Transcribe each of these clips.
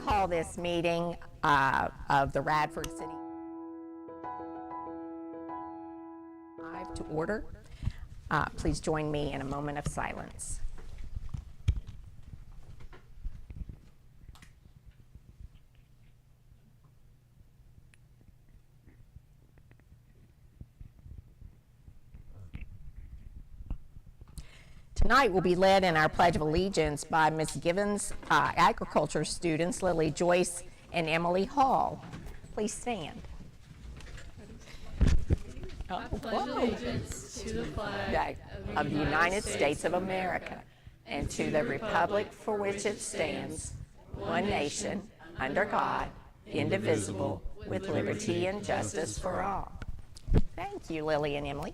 call this meeting of the Radford City to order. Please join me in a moment of silence. Tonight will be led in our Pledge of Allegiance by Ms. Givens' agriculture students, Lily Joyce and Emily Hall. Please stand. I pledge allegiance to the flag of the United States of America and to the republic for which it stands, one nation, under God, indivisible, with liberty and justice for all. Thank you, Lily and Emily.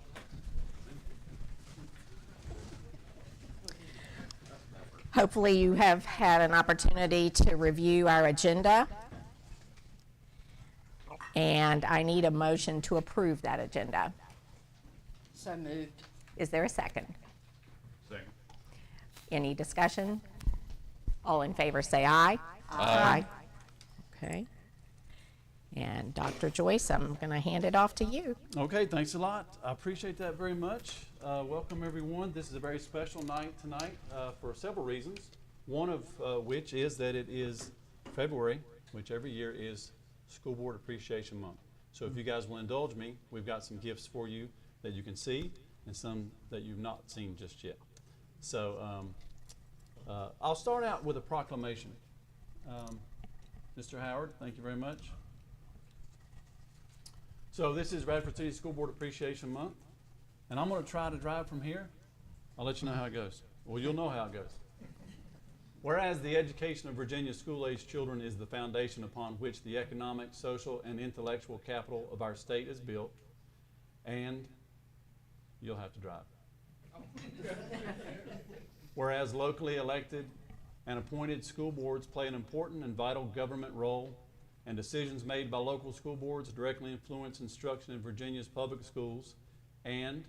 Hopefully you have had an opportunity to review our agenda, and I need a motion to approve that agenda. So moved. Is there a second? Second. Any discussion? All in favor say aye. Aye. Okay. And Dr. Joyce, I'm going to hand it off to you. Okay, thanks a lot. I appreciate that very much. Welcome everyone. This is a very special night tonight for several reasons. One of which is that it is February, which every year is School Board Appreciation Month. So if you guys will indulge me, we've got some gifts for you that you can see and some that you've not seen just yet. So I'll start out with a proclamation. Mr. Howard, thank you very much. So this is Radford City School Board Appreciation Month, and I'm going to try to drive from here. I'll let you know how it goes. Well, you'll know how it goes. Whereas the education of Virginia school-aged children is the foundation upon which the economic, social, and intellectual capital of our state is built, and you'll have to drive. Whereas locally elected and appointed school boards play an important and vital government role, and decisions made by local school boards directly influence instruction in Virginia's public schools, and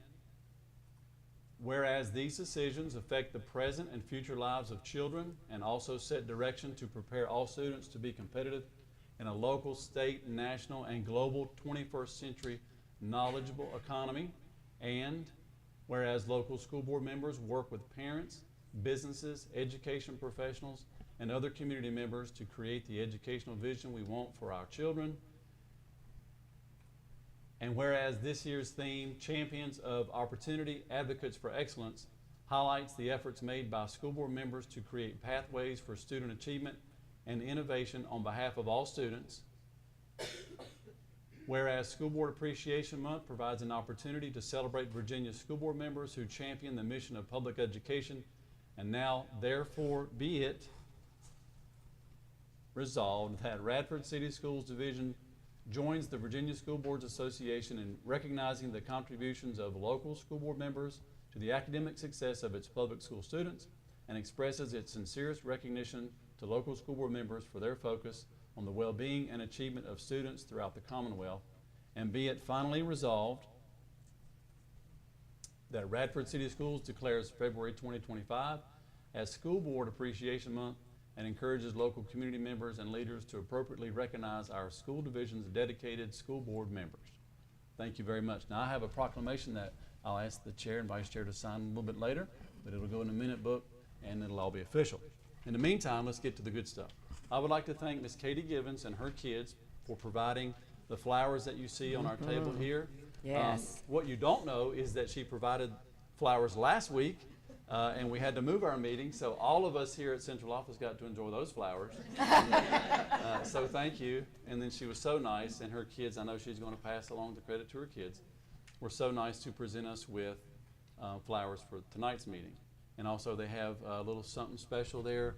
whereas these decisions affect the present and future lives of children and also set direction to prepare all students to be competitive in a local, state, national, and global 21st century knowledgeable economy, and whereas local school board members work with parents, businesses, education professionals, and other community members to create the educational vision we want for our children. And whereas this year's theme, Champions of Opportunity, Advocates for Excellence, highlights the efforts made by school board members to create pathways for student achievement and innovation on behalf of all students. Whereas School Board Appreciation Month provides an opportunity to celebrate Virginia school board members who champion the mission of public education, and now therefore be it resolved that Radford City Schools Division joins the Virginia School Boards Association in recognizing the contributions of local school board members to the academic success of its public school students, and expresses its sincerest recognition to local school board members for their focus on the well-being and achievement of students throughout the Commonwealth. And be it finally resolved that Radford City Schools declares February 2025 as School Board Appreciation Month, and encourages local community members and leaders to appropriately recognize our school division's dedicated school board members. Thank you very much. Now I have a proclamation that I'll ask the chair and vice chair to sign a little bit later, but it'll go in the minute book and it'll all be official. In the meantime, let's get to the good stuff. I would like to thank Miss Katie Givens and her kids for providing the flowers that you see on our table here. Yes. What you don't know is that she provided flowers last week, and we had to move our meeting, so all of us here at Central Office got to enjoy those flowers. So thank you. And then she was so nice, and her kids, I know she's going to pass along the credit to her kids, were so nice to present us with flowers for tonight's meeting. And also they have a little something special there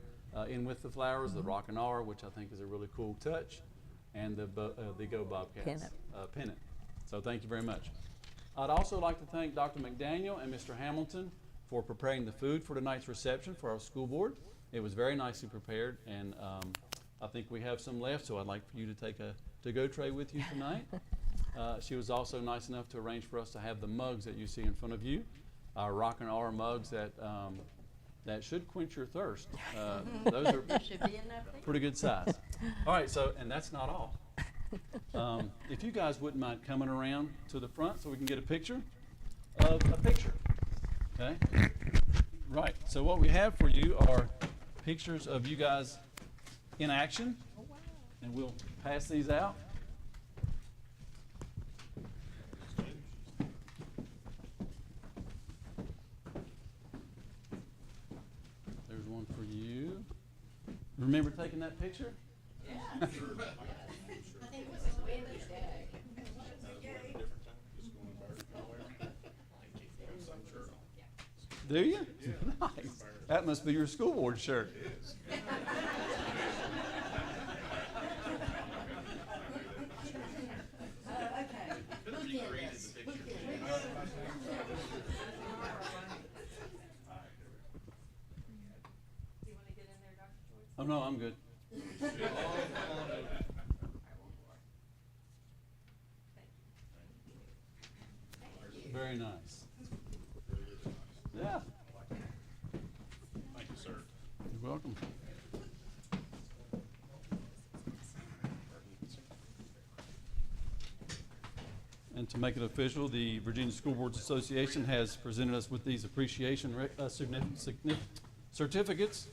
in with the flowers, the Rock and R, which I think is a really cool touch, and the Go Bobcats pennant. So thank you very much. I'd also like to thank Dr. McDaniel and Mr. Hamilton for preparing the food for tonight's reception for our school board. It was very nicely prepared, and I think we have some left, so I'd like for you to take a to-go tray with you tonight. She was also nice enough to arrange for us to have the mugs that you see in front of you, our Rock and R mugs that should quench your thirst. Those are Should be enough there. pretty good size. All right, so, and that's not all. If you guys wouldn't mind coming around to the front so we can get a picture of a picture, okay? Right, so what we have for you are pictures of you guys in action, and we'll pass these out. There's one for you. Remember taking that picture? Yeah. Do you? Nice. That must be your school board shirt. Oh, no, I'm good. Very nice. Yeah. Thank you, sir. You're welcome. And to make it official, the Virginia School Boards Association has presented us with these appreciation certificates.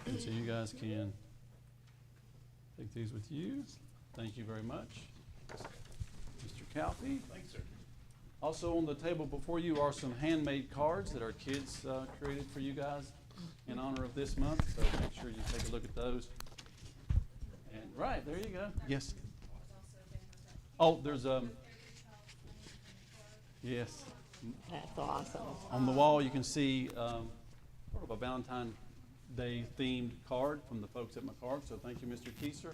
And so you guys can take these with you. Thank you very much. Mr. Calfee. Thanks, sir. Also on the table before you are some handmade cards that our kids created for you guys in honor of this month. So make sure you take a look at those. And right, there you go. Yes. Oh, there's yes. That's awesome. On the wall you can see sort of a Valentine's Day themed card from the folks at McCarg. So thank you, Mr. Keister.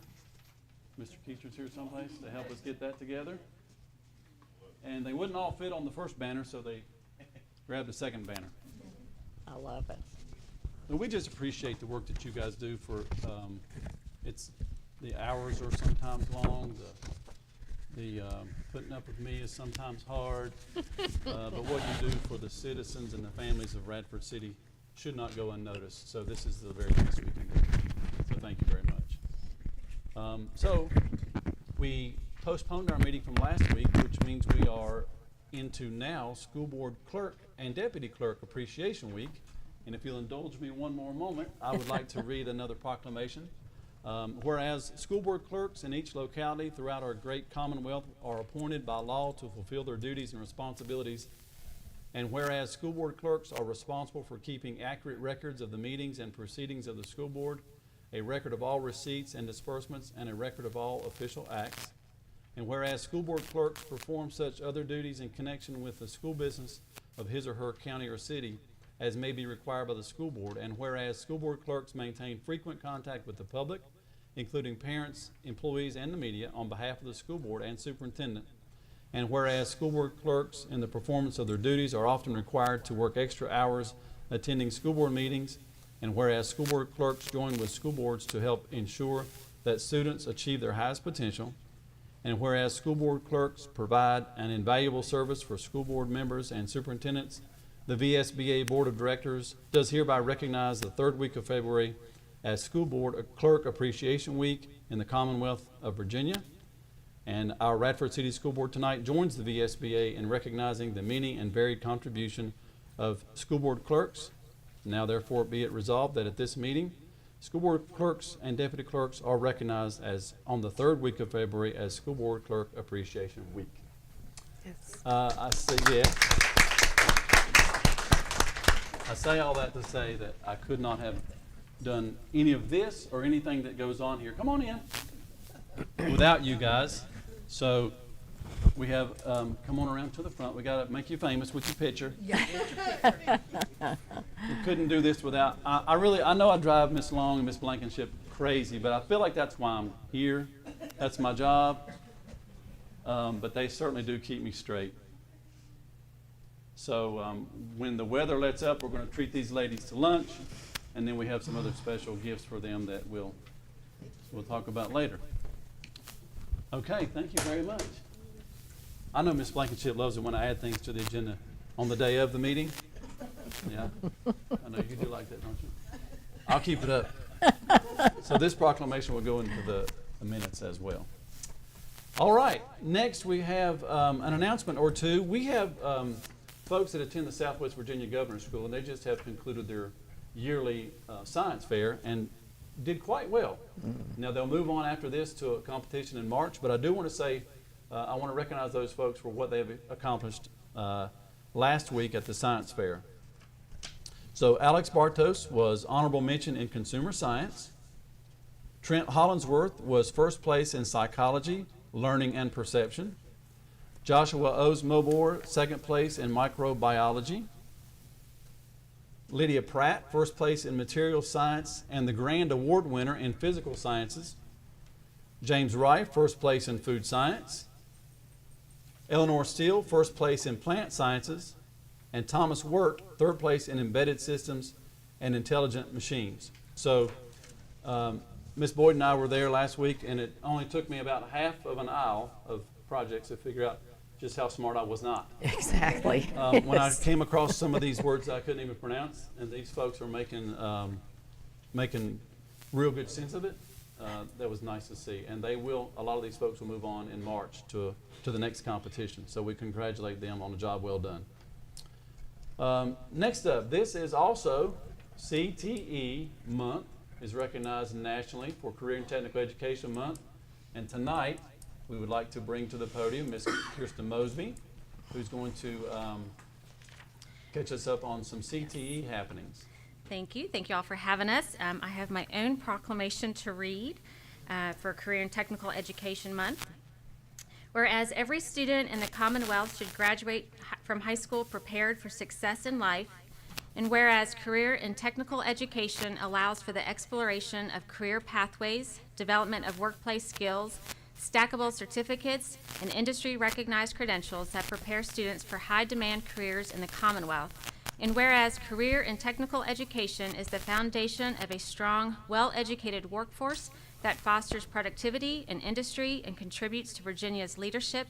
Mr. Keister's here someplace to help us get that together. And they wouldn't all fit on the first banner, so they grabbed a second banner. I love it. But we just appreciate the work that you guys do for, it's, the hours are sometimes long, the putting up with me is sometimes hard, but what you do for the citizens and the families of Radford City should not go unnoticed. So this is the very best we can do. So thank you very much. So we postponed our meeting from last week, which means we are into now School Board Clerk and Deputy Clerk Appreciation Week. And if you'll indulge me one more moment, I would like to read another proclamation. Whereas school board clerks in each locality throughout our great Commonwealth are appointed by law to fulfill their duties and responsibilities, and whereas school board clerks are responsible for keeping accurate records of the meetings and proceedings of the school board, a record of all receipts and disbursements, and a record of all official acts, and whereas school board clerks perform such other duties in connection with the school business of his or her county or city as may be required by the school board, and whereas school board clerks maintain frequent contact with the public, including parents, employees, and the media, on behalf of the school board and superintendent, and whereas school board clerks in the performance of their duties are often required to work extra hours attending school board meetings, and whereas school board clerks join with school boards to help ensure that students achieve their highest potential, and whereas school board clerks provide an invaluable service for school board members and superintendents, the VSBA Board of Directors does hereby recognize the third week of February as School Board Clerk Appreciation Week in the Commonwealth of Virginia. And our Radford City School Board tonight joins the VSBA in recognizing the many and varied contribution of school board clerks. Now therefore be it resolved that at this meeting, school board clerks and deputy clerks are recognized as on the third week of February as School Board Clerk Appreciation Week. Yes. I say all that to say that I could not have done any of this or anything that goes on here. Come on in. Without you guys. So we have, come on around to the front. We got to make you famous with your picture. We couldn't do this without, I know I drive Miss Long and Miss Blankenship crazy, but I feel like that's why I'm here. That's my job. But they certainly do keep me straight. So when the weather lets up, we're going to treat these ladies to lunch, and then we have some other special gifts for them that we'll talk about later. Okay, thank you very much. I know Miss Blankenship loves it when I add things to the agenda on the day of the meeting. Yeah, I know you do like that, don't you? I'll keep it up. So this proclamation will go into the minutes as well. All right, next we have an announcement or two. We have folks that attend the Southwest Virginia Governor's School, and they just have concluded their yearly science fair and did quite well. Now they'll move on after this to a competition in March, but I do want to say I want to recognize those folks for what they've accomplished last week at the science fair. So Alex Bartos was honorable mention in consumer science. Trent Hollinsworth was first place in psychology, learning, and perception. Joshua Osmobor, second place in microbiology. Lydia Pratt, first place in material science and the grand award winner in physical sciences. James Wright, first place in food science. Eleanor Steele, first place in plant sciences. And Thomas Wirt, third place in embedded systems and intelligent machines. So Ms. Boyd and I were there last week, and it only took me about half of an aisle of projects to figure out just how smart I was not. Exactly. When I came across some of these words I couldn't even pronounce, and these folks are making real good sense of it, that was nice to see. And a lot of these folks will move on in March to the next competition. So we congratulate them on a job well done. Next up, this is also CTE month, is recognized nationally for Career and Technical Education Month. And tonight, we would like to bring to the podium Ms. Kirsten Mosby, who's going to catch us up on some CTE happenings. Thank you. Thank you all for having us. I have my own proclamation to read for Career and Technical Education Month. Whereas every student in the Commonwealth should graduate from high school prepared for success in life, and whereas career and technical education allows for the exploration of career pathways, development of workplace skills, stackable certificates, and industry-recognized credentials that prepare students for high-demand careers in the Commonwealth, and whereas career and technical education is the foundation of a strong, well-educated workforce that fosters productivity in industry and contributes to Virginia's leadership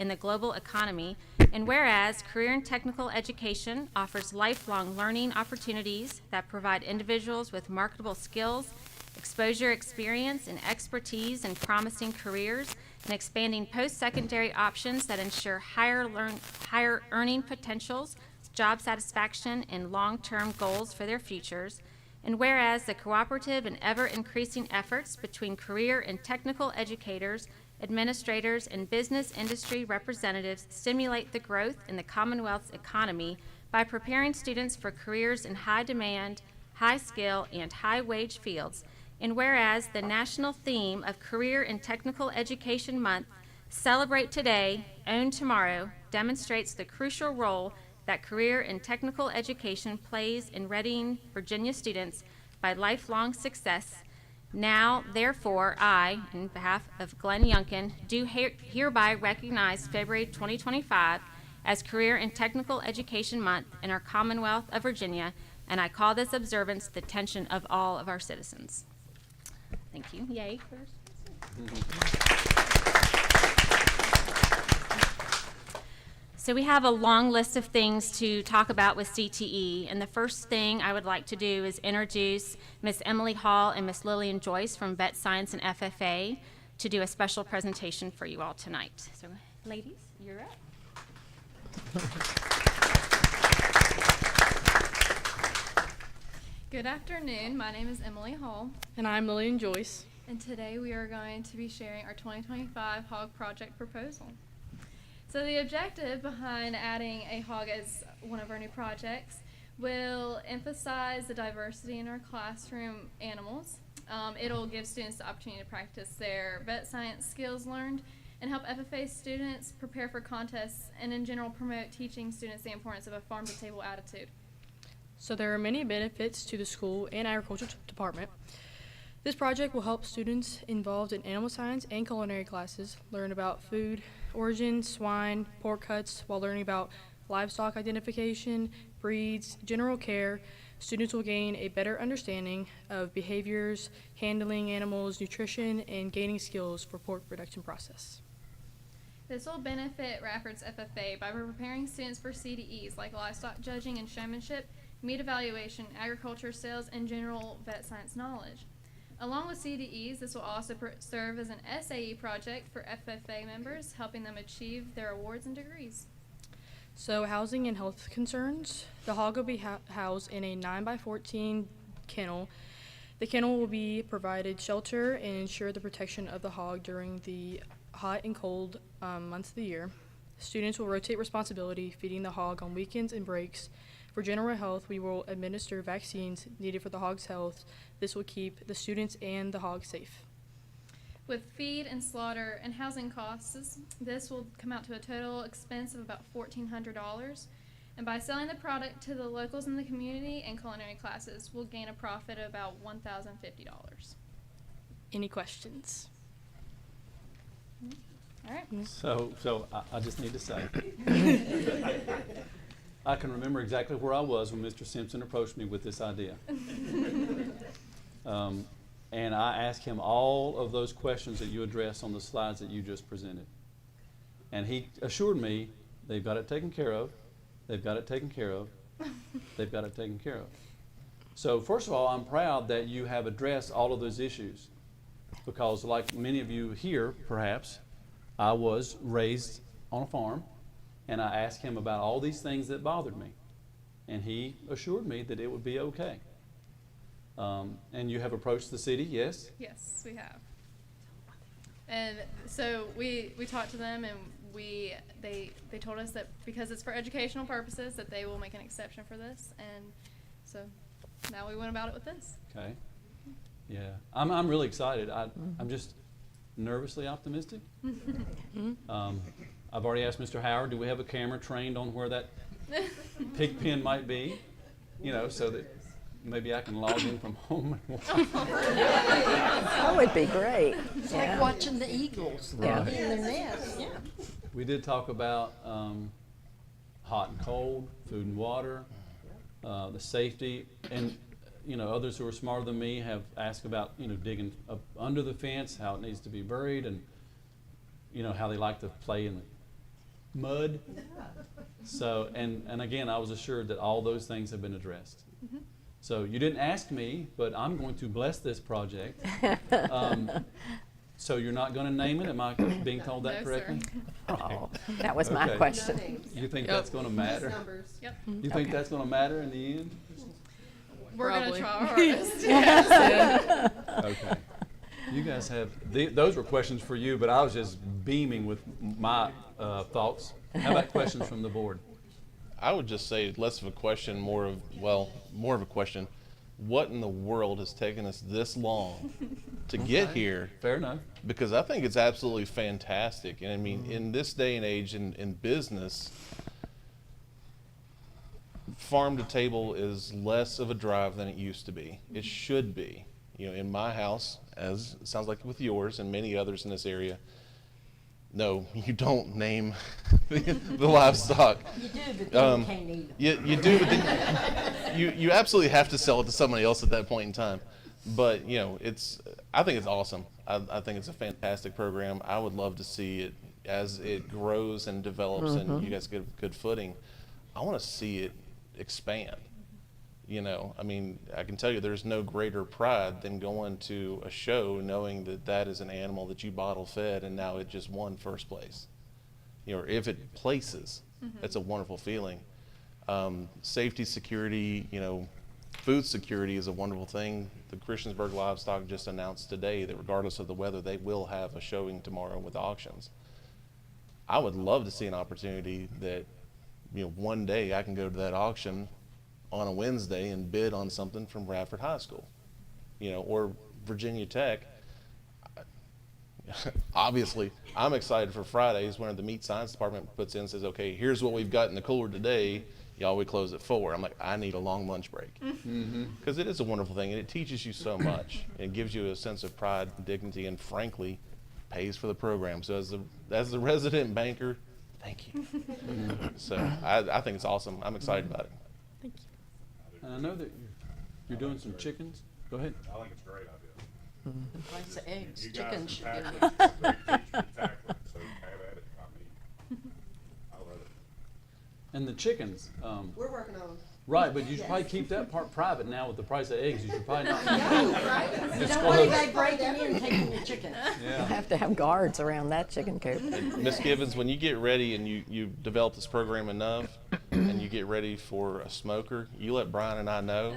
in the global economy, and whereas career and technical education offers lifelong learning opportunities that provide individuals with marketable skills, exposure, experience, and expertise in promising careers, and expanding post-secondary options that ensure higher earning potentials, job satisfaction, and long-term goals for their futures. And whereas the cooperative and ever-increasing efforts between career and technical educators, administrators, and business industry representatives stimulate the growth in the Commonwealth's economy by preparing students for careers in high-demand, high-skill, and high-wage fields. And whereas the national theme of Career and Technical Education Month, Celebrate Today, Own Tomorrow, demonstrates the crucial role that career and technical education plays in readying Virginia students by lifelong success. Now, therefore, I, in behalf of Glenn Youngkin, do hereby recognize February 2025 as Career and Technical Education Month in our Commonwealth of Virginia, and I call this observance the attention of all of our citizens. Thank you. Yay. So we have a long list of things to talk about with CTE, and the first thing I would like to do is introduce Ms. Emily Hall and Ms. Lillian Joyce from Vet Science and FFA to do a special presentation for you all tonight. So, ladies, you're up. Good afternoon. My name is Emily Hall, And I'm Lillian Joyce. and today we are going to be sharing our 2025 Hog Project proposal. So the objective behind adding a hog as one of our new projects will emphasize the diversity in our classroom animals. It'll give students the opportunity to practice their vet science skills learned and help FFA students prepare for contests and in general promote teaching students the importance of a farm-to-table attitude. So there are many benefits to the school and agriculture department. This project will help students involved in animal science and culinary classes learn about food, origin, swine, pork cuts, while learning about livestock identification, breeds, general care. Students will gain a better understanding of behaviors, handling animals, nutrition, and gaining skills for pork production process. This will benefit Rafford's FFA by preparing students for CDEs like livestock judging and showmanship, meat evaluation, agriculture sales, and general vet science knowledge. Along with CDEs, this will also serve as an SAE project for FFA members, helping them achieve their awards and degrees. So housing and health concerns. The hog will be housed in a 9x14 kennel. The kennel will be provided shelter and ensure the protection of the hog during the hot and cold months of the year. Students will rotate responsibility, feeding the hog on weekends and breaks. For general health, we will administer vaccines needed for the hog's health. This will keep the students and the hog safe. With feed and slaughter and housing costs, this will come out to a total expense of about $1,400. And by selling the product to the locals in the community and culinary classes, we'll gain a profit of about $1,050. Any questions? All right. So I just need to say, I can remember exactly where I was when Mr. Simpson approached me with this idea. And I asked him all of those questions that you addressed on the slides that you just presented. And he assured me they've got it taken care of, they've got it taken care of, they've got it taken care of. So first of all, I'm proud that you have addressed all of those issues, because like many of you here, perhaps, I was raised on a farm, and I asked him about all these things that bothered me. And he assured me that it would be okay. And you have approached the city, yes? Yes, we have. And so we talked to them, and they told us that because it's for educational purposes, that they will make an exception for this. And so now we went about it with this. Okay. Yeah, I'm really excited. I'm just nervously optimistic. I've already asked Mr. Howard, do we have a camera trained on where that pig pen might be? You know, so that maybe I can log in from home and watch. That would be great. It's like watching the eagles Right. in their nest. Yeah. We did talk about hot and cold, food and water, the safety, and you know, others who are smarter than me have asked about, you know, digging up under the fence, how it needs to be buried, and you know, how they like to play in the mud. So, and again, I was assured that all those things have been addressed. Mm-hmm. So you didn't ask me, but I'm going to bless this project. So you're not going to name it? Am I being told that No, correctly? Oh, that was my Okay. question. You think Yep. that's going to matter? Yep. You think Okay. that's going to matter in the end? We're going to Probably. try our hardest. Yes. Okay. You guys have, those were questions for you, but I was just beaming with my thoughts. How about questions from the board? I would just say less of a question, more of a question. What in the world has taken us this long to get here? Fair enough. Because I think it's absolutely fantastic. And I mean, in this day and age in business, farm to table is less of a drive than it used to be. It should be. You know, in my house, as it sounds like with yours and many others in this area, no, you don't name the livestock. You do, but then you can't eat them. You do, but then you absolutely have to sell it to somebody else at that point in time. But you know, I think it's awesome. I think it's a fantastic program. I would love to see it as it grows and develops, and you guys get good footing. I want to see it expand. You know, I mean, I can tell you there's no greater pride than going to a show knowing that that is an animal that you bottle fed and now it just won first place. You know, or if it places, that's a wonderful feeling. Safety, security, you know, food security is a wonderful thing. The Christiansburg Livestock just announced today that regardless of the weather, they will have a showing tomorrow with auctions. I would love to see an opportunity that, you know, one day I can go to that auction on a Wednesday and bid on something from Radford High School, you know, or Virginia Tech. Obviously, I'm excited for Fridays when the meat science department puts in and says, okay, here's what we've got in the cooler today. Y'all, we close at 4. I'm like, I need a long lunch break. Because it is a wonderful thing, and it teaches you so much. It gives you a sense of pride and dignity, and frankly, pays for the program. So as the resident banker, thank you. So I think it's awesome. I'm excited about it. Thank you. And I know that you're doing some chickens. Go ahead. I think it's a great idea. Price of eggs, You chicken guys should can be. tackle it. They teach you tackling, so have at it. I mean, I love it. And the chickens, We're working on them. Right, but you should probably keep that part private now with the price of eggs. You should probably not Don't want disclose. anybody breaking in, taking your chickens. You Yeah. have to have guards around that chicken coop. Miss Gibbons, when you get ready and you develop this program enough and you get ready for a smoker, you let Brian and I know.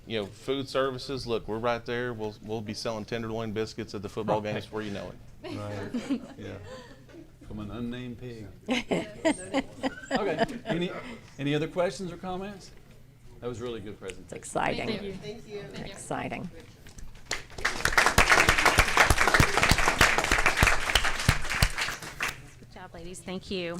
You know, food services, look, we're right there. We'll be selling tenderloin biscuits at the football games before you know it. Right. Yeah. From an unnamed pig. Okay. Any other questions or comments? That was a really good It's presentation. exciting. Thank you. Exciting. Good job, ladies. Thank you.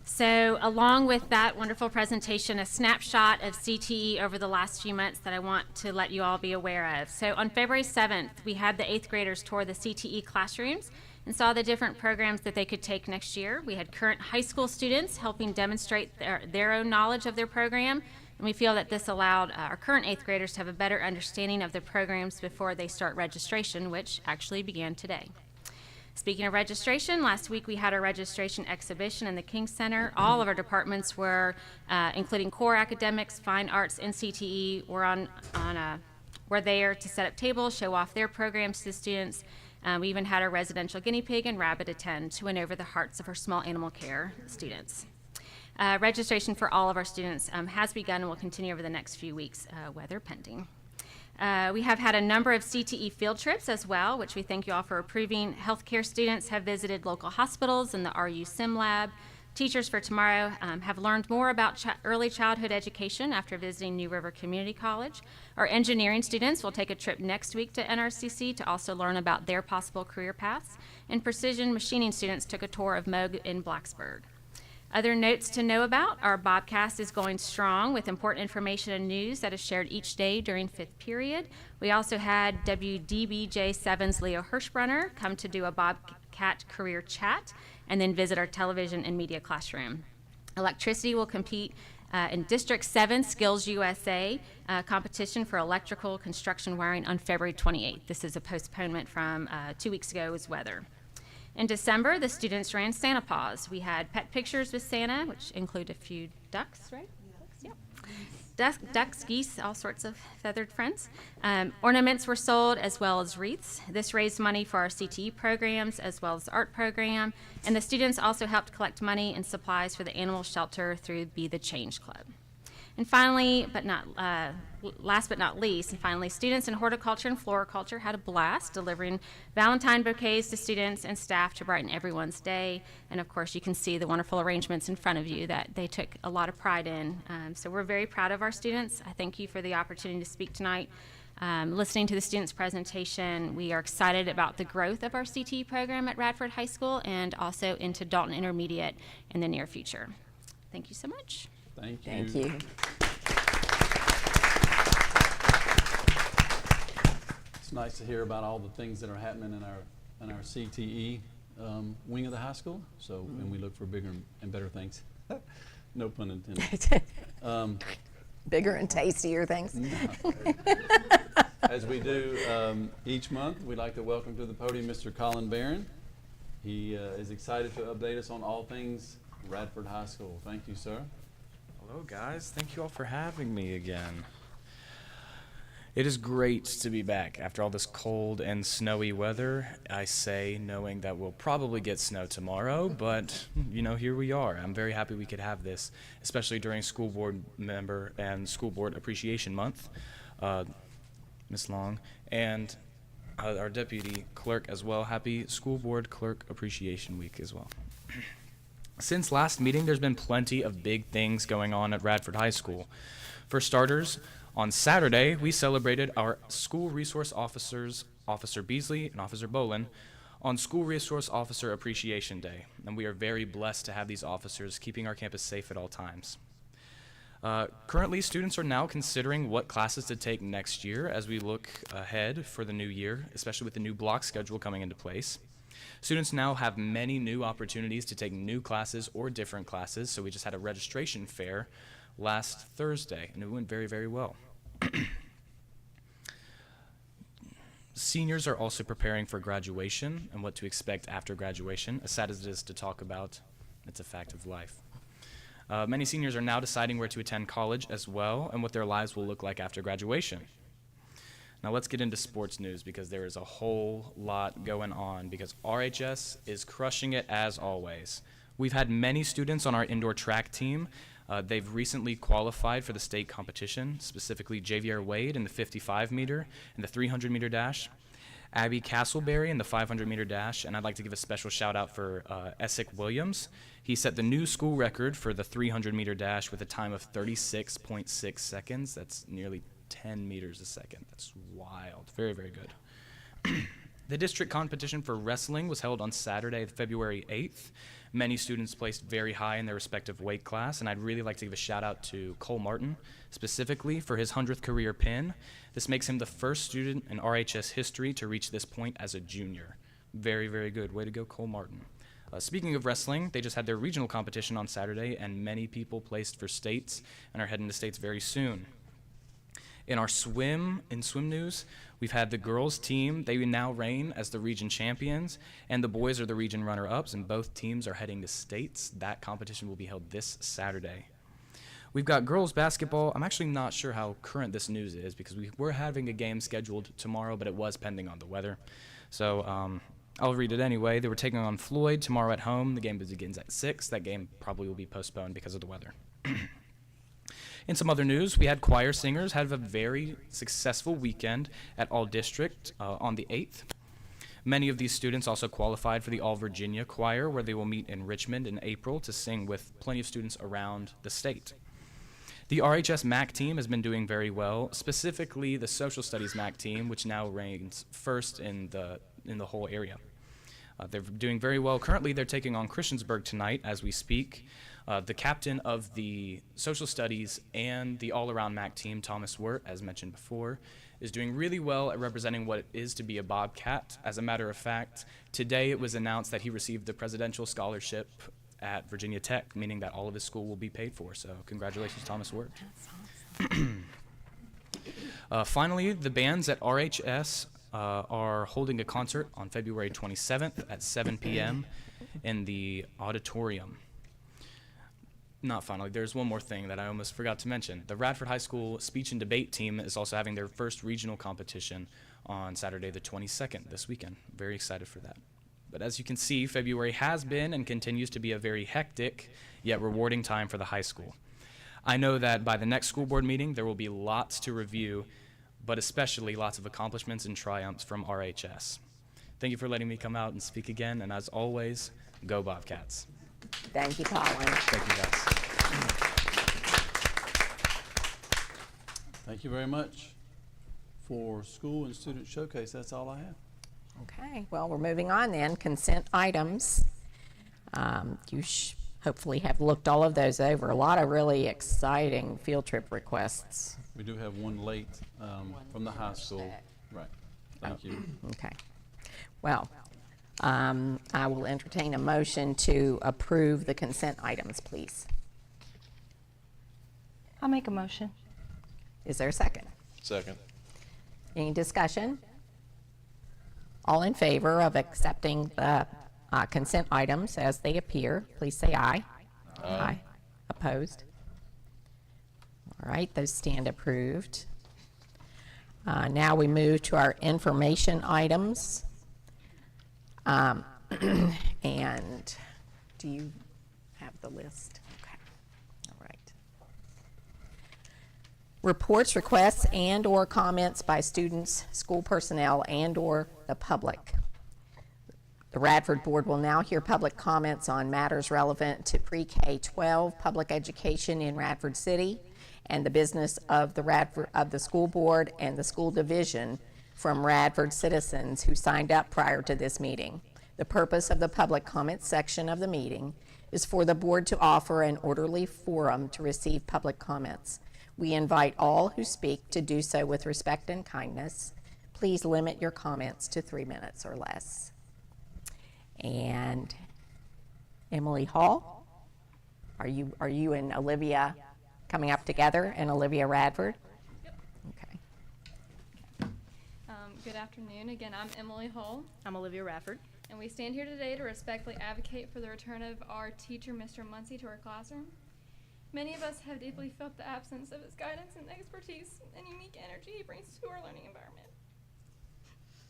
So along with that wonderful presentation, a snapshot of CTE over the last few months that I want to let you all be aware of. So on February 7th, we had the 8th graders tour the CTE classrooms and saw the different programs that they could take next year. We had current high school students helping demonstrate their own knowledge of their program, and we feel that this allowed our current 8th graders to have a better understanding of the programs before they start registration, which actually began today. Speaking of registration, last week we had our registration exhibition in the King Center. All of our departments were, including core academics, fine arts, and CTE, were there to set up tables, show off their programs to the students. We even had our residential guinea pig and rabbit attend to win over the hearts of our small animal care students. Registration for all of our students has begun and will continue over the next few weeks, weather pending. We have had a number of CTE field trips as well, which we thank you all for approving. Healthcare students have visited local hospitals and the RU Sim Lab. Teachers for Tomorrow have learned more about early childhood education after visiting New River Community College. Our engineering students will take a trip next week to NRCC to also learn about their possible career paths. And precision machining students took a tour of Moog in Blacksburg. Other notes to know about, our Bobcast is going strong with important information and news that is shared each day during 5th period. We also had WDBJ7's Leo Hirschbrunner come to do a Bobcat career chat and then visit our television and media classroom. Electricity will compete in District 7 Skills USA competition for electrical construction wiring on February 28th. This is a postponement from 2 weeks ago's weather. In December, the students ran Santa Paws. We had pet pictures with Santa, which include a few ducks, right? Yep. Ducks, geese, all sorts of feathered friends. Ornaments were sold as well as wreaths. This raised money for our CTE programs as well as the art program. And the students also helped collect money and supplies for the animal shelter through Be the Change Club. And finally, last but not least, and finally, students in horticulture and floriculture had a blast delivering Valentine bouquets to students and staff to brighten everyone's day. And of course, you can see the wonderful arrangements in front of you that they took a lot of pride in. So we're very proud of our students. I thank you for the opportunity to speak tonight. Listening to the students' presentation, we are excited about the growth of our CTE program at Radford High School and also into Dalton Intermediate in the near future. Thank you so much. Thank you. Thank you. It's nice to hear about all the things that are happening in our CTE wing of the high school. So, and we look for bigger and better things. No pun intended. Bigger and tastier things. As we do each month, we'd like to welcome to the podium Mr. Colin Barron. He is excited to update us on all things Radford High School. Thank you, sir. Hello, guys. Thank you all for having me again. It is great to be back after all this cold and snowy weather. I say knowing that we'll probably get snow tomorrow, but here we are. I'm very happy we could have this, especially during school board member and school board appreciation month. Ms. Long and our deputy clerk as well. Happy school board clerk appreciation week as well. Since last meeting, there's been plenty of big things going on at Radford High School. For starters, on Saturday, we celebrated our school resource officers, Officer Beasley and Officer Bolin, on School Resource Officer Appreciation Day, and we are very blessed to have these officers keeping our campus safe at all times. Currently, students are now considering what classes to take next year as we look ahead for the new year, especially with the new block schedule coming into place. Students now have many new opportunities to take new classes or different classes, so we just had a registration fair last Thursday, and it went very, very well. Seniors are also preparing for graduation and what to expect after graduation. As sad as it is to talk about, it's a fact of life. Many seniors are now deciding where to attend college as well and what their lives will look like after graduation. Now let's get into sports news because there is a whole lot going on because RHS is crushing it as always. We've had many students on our indoor track team. They've recently qualified for the state competition, specifically Javier Wade in the 55 meter and the 300 meter dash, Abby Castleberry in the 500 meter dash, and I'd like to give a special shout out for Essick Williams. He set the new school record for the 300 meter dash with a time of 36.6 seconds. That's nearly 10 meters a second. That's wild. Very, very good. The district competition for wrestling was held on Saturday, February 8th. Many students placed very high in their respective weight class, and I'd really like to give a shout out to Cole Martin, specifically for his 100th career pin. This makes him the first student in RHS history to reach this point as a junior. Very, very good. Way to go, Cole Martin. Speaking of wrestling, they just had their regional competition on Saturday, and many people placed for states and are heading to states very soon. In our swim news, we've had the girls team. They now reign as the region champions, and the boys are the region runner-ups, and both teams are heading to states. That competition will be held this Saturday. We've got girls basketball. I'm actually not sure how current this news is because we were having a game scheduled tomorrow, but it was pending on the weather. So I'll read it anyway. They were taking on Floyd tomorrow at home. The game begins at 6. That game probably will be postponed because of the weather. In some other news, we had choir singers have a very successful weekend at All District on the 8th. Many of these students also qualified for the All Virginia Choir, where they will meet in Richmond in April to sing with plenty of students around the state. The RHS MAC team has been doing very well, specifically the Social Studies MAC team, which now reigns first in the whole area. They're doing very well. Currently, they're taking on Christiansburg tonight as we speak. The captain of the Social Studies and the all-around MAC team, Thomas Wirt, as mentioned before, is doing really well at representing what it is to be a Bobcat. As a matter of fact, today it was announced that he received the presidential scholarship at Virginia Tech, meaning that all of his school will be paid for. So congratulations, Thomas Wirt. Finally, the bands at RHS are holding a concert on February 27th at 7 p.m. in the auditorium. Not finally, there's one more thing that I almost forgot to mention. The Radford High School speech and debate team is also having their first regional competition on Saturday the 22nd this weekend. Very excited for that. But as you can see, February has been and continues to be a very hectic yet rewarding time for the high school. I know that by the next school board meeting, there will be lots to review, but especially lots of accomplishments and triumphs from RHS. Thank you for letting me come out and speak again, and as always, go Bobcats. Thank you, Colin. Thank you, guys. Thank you very much for school and student showcase. That's all I have. Okay, well, we're moving on then. Consent items. You hopefully have looked all of those over. A lot of really exciting field trip requests. We do have one late from the high school. Right. Thank you. Okay. Well, I will entertain a motion to approve the consent items, please. I'll make a motion. Is there a second? Second. Any discussion? All in favor of accepting the consent items as they appear, please say aye. Aye. Opposed? All right, those stand approved. Now we move to our information items. And do you have the list? Okay. All right. Reports, requests, and/or comments by students, school personnel, and/or the public. The Radford Board will now hear public comments on matters relevant to pre-K-12 public education in Radford City and the business of the school board and the school division from Radford citizens who signed up prior to this meeting. The purpose of the public comment section of the meeting is for the board to offer an orderly forum to receive public comments. We invite all who speak to do so with respect and kindness. Please limit your comments to 3 minutes or less. And Emily Hall, are you and Olivia coming up together, and Olivia Radford? Yep. Okay. Good afternoon. Again, I'm Emily Hull, I'm Olivia Radford. and we stand here today to respectfully advocate for the return of our teacher, Mr. Muncy, to our classroom. Many of us have deeply felt the absence of his guidance and expertise and unique energy he brings to our learning environment.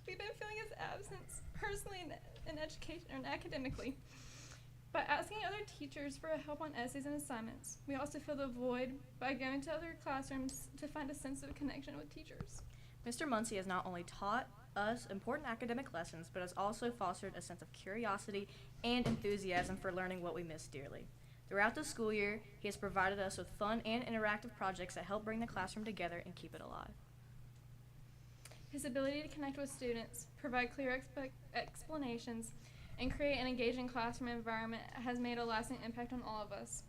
We've been feeling his absence personally in education and academically. By asking other teachers for help on essays and assignments, we also fill the void by going to other classrooms to find a sense of connection with teachers. Mr. Muncie has not only taught us important academic lessons, but has also fostered a sense of curiosity and enthusiasm for learning what we miss dearly. Throughout the school year, he has provided us with fun and interactive projects that help bring the classroom together and keep it alive. His ability to connect with students, provide clear explanations, and create an engaging classroom environment has made a lasting impact on all of us.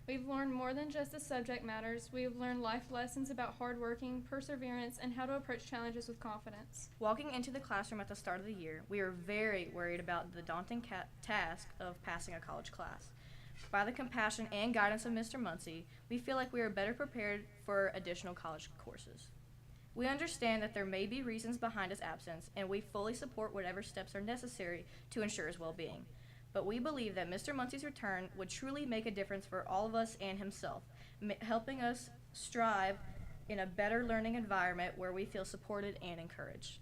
We've learned more than just the subject matters. We've learned life lessons about hard working, perseverance, and how to approach challenges with confidence. Walking into the classroom at the start of the year, we were very worried about the daunting task of passing a college class. By the compassion and guidance of Mr. Muncie, we feel like we are better prepared for additional college courses. We understand that there may be reasons behind his absence, and we fully support whatever steps are necessary to ensure his well-being. But we believe that Mr. Muncie's return would truly make a difference for all of us and himself, helping us strive in a better learning environment where we feel supported and encouraged.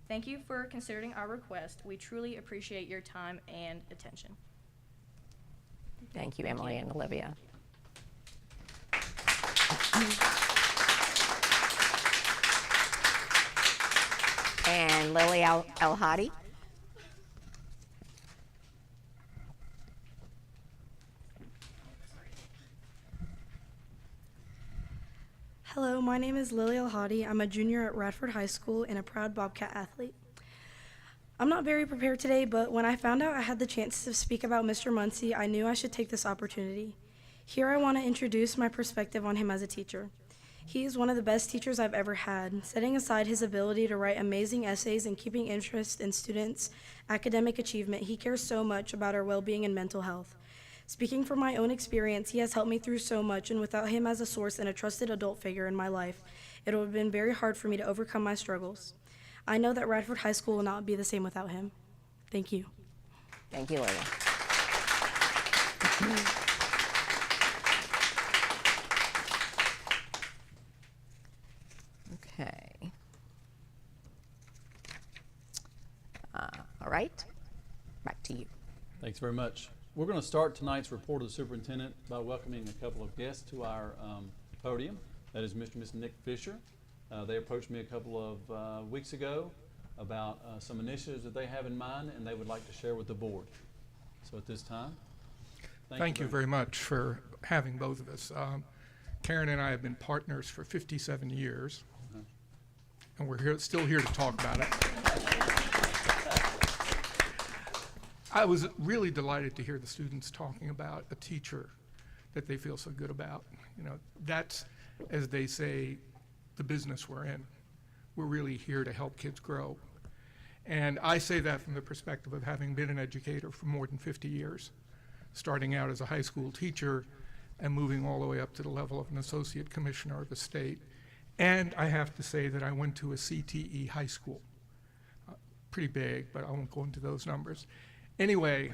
Thank you for considering our request. We truly appreciate your time and attention. Thank you, Emily and Olivia. And Lily El-Hadi. Hello, my name is Lily El-Hadi. I'm a junior at Radford High School and a proud Bobcat athlete. I'm not very prepared today, but when I found out I had the chance to speak about Mr. Muncie, I knew I should take this opportunity. Here I want to introduce my perspective on him as a teacher. He is one of the best teachers I've ever had. Setting aside his ability to write amazing essays and keeping interest in students' academic achievement, he cares so much about our well-being and mental health. Speaking from my own experience, he has helped me through so much, and without him as a source and a trusted adult figure in my life, it would have been very hard for me to overcome my struggles. I know that Radford High School will not be the same without him. Thank you. Thank you, Lily. Okay. All right, back to you. Thanks very much. We're going to start tonight's report of the superintendent by welcoming a couple of guests to our podium. That is Mr. and Ms. Nick Fisher. They approached me a couple of weeks ago about some initiatives that they have in mind and they would like to share with the board. So at this time, thank you very much for having both of us. Karen and I have been partners for 57 years, and we're still here to talk about it. I was really delighted to hear the students talking about a teacher that they feel so good about. You know, that's, as they say, the business we're in. We're really here to help kids grow. And I say that from the perspective of having been an educator for more than 50 years, starting out as a high school teacher and moving all the way up to the level of an associate commissioner of the state. And I have to say that I went to a CTE high school. Pretty big, but I won't go into those numbers. Anyway,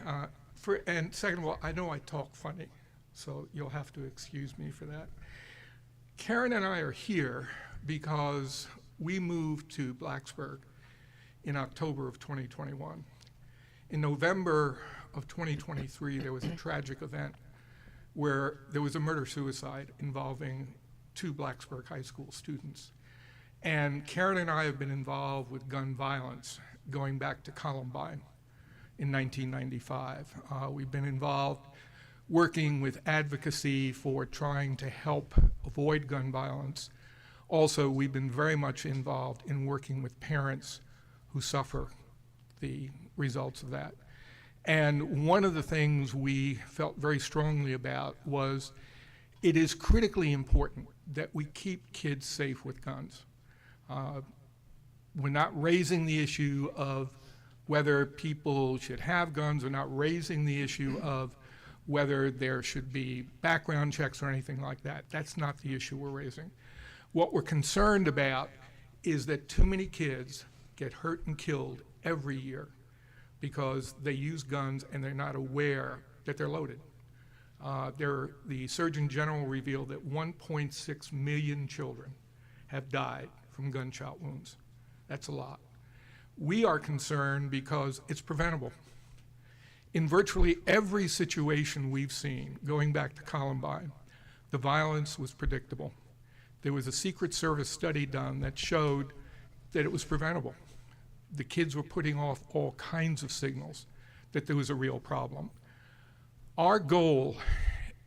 and second of all, I know I talk funny, so you'll have to excuse me for that. Karen and I are here because we moved to Blacksburg in October of 2021. In November of 2023, there was a tragic event where there was a murder-suicide involving 2 Blacksburg High School students. And Karen and I have been involved with gun violence going back to Columbine in 1995. We've been involved working with advocacy for trying to help avoid gun violence. Also, we've been very much involved in working with parents who suffer the results of that. And one of the things we felt very strongly about was it is critically important that we keep kids safe with guns. We're not raising the issue of whether people should have guns. We're not raising the issue of whether there should be background checks or anything like that. That's not the issue we're raising. What we're concerned about is that too many kids get hurt and killed every year because they use guns and they're not aware that they're loaded. The Surgeon General revealed that 1.6 million children have died from gunshot wounds. That's a lot. We are concerned because it's preventable. In virtually every situation we've seen, going back to Columbine, the violence was predictable. There was a Secret Service study done that showed that it was preventable. The kids were putting off all kinds of signals that there was a real problem. Our goal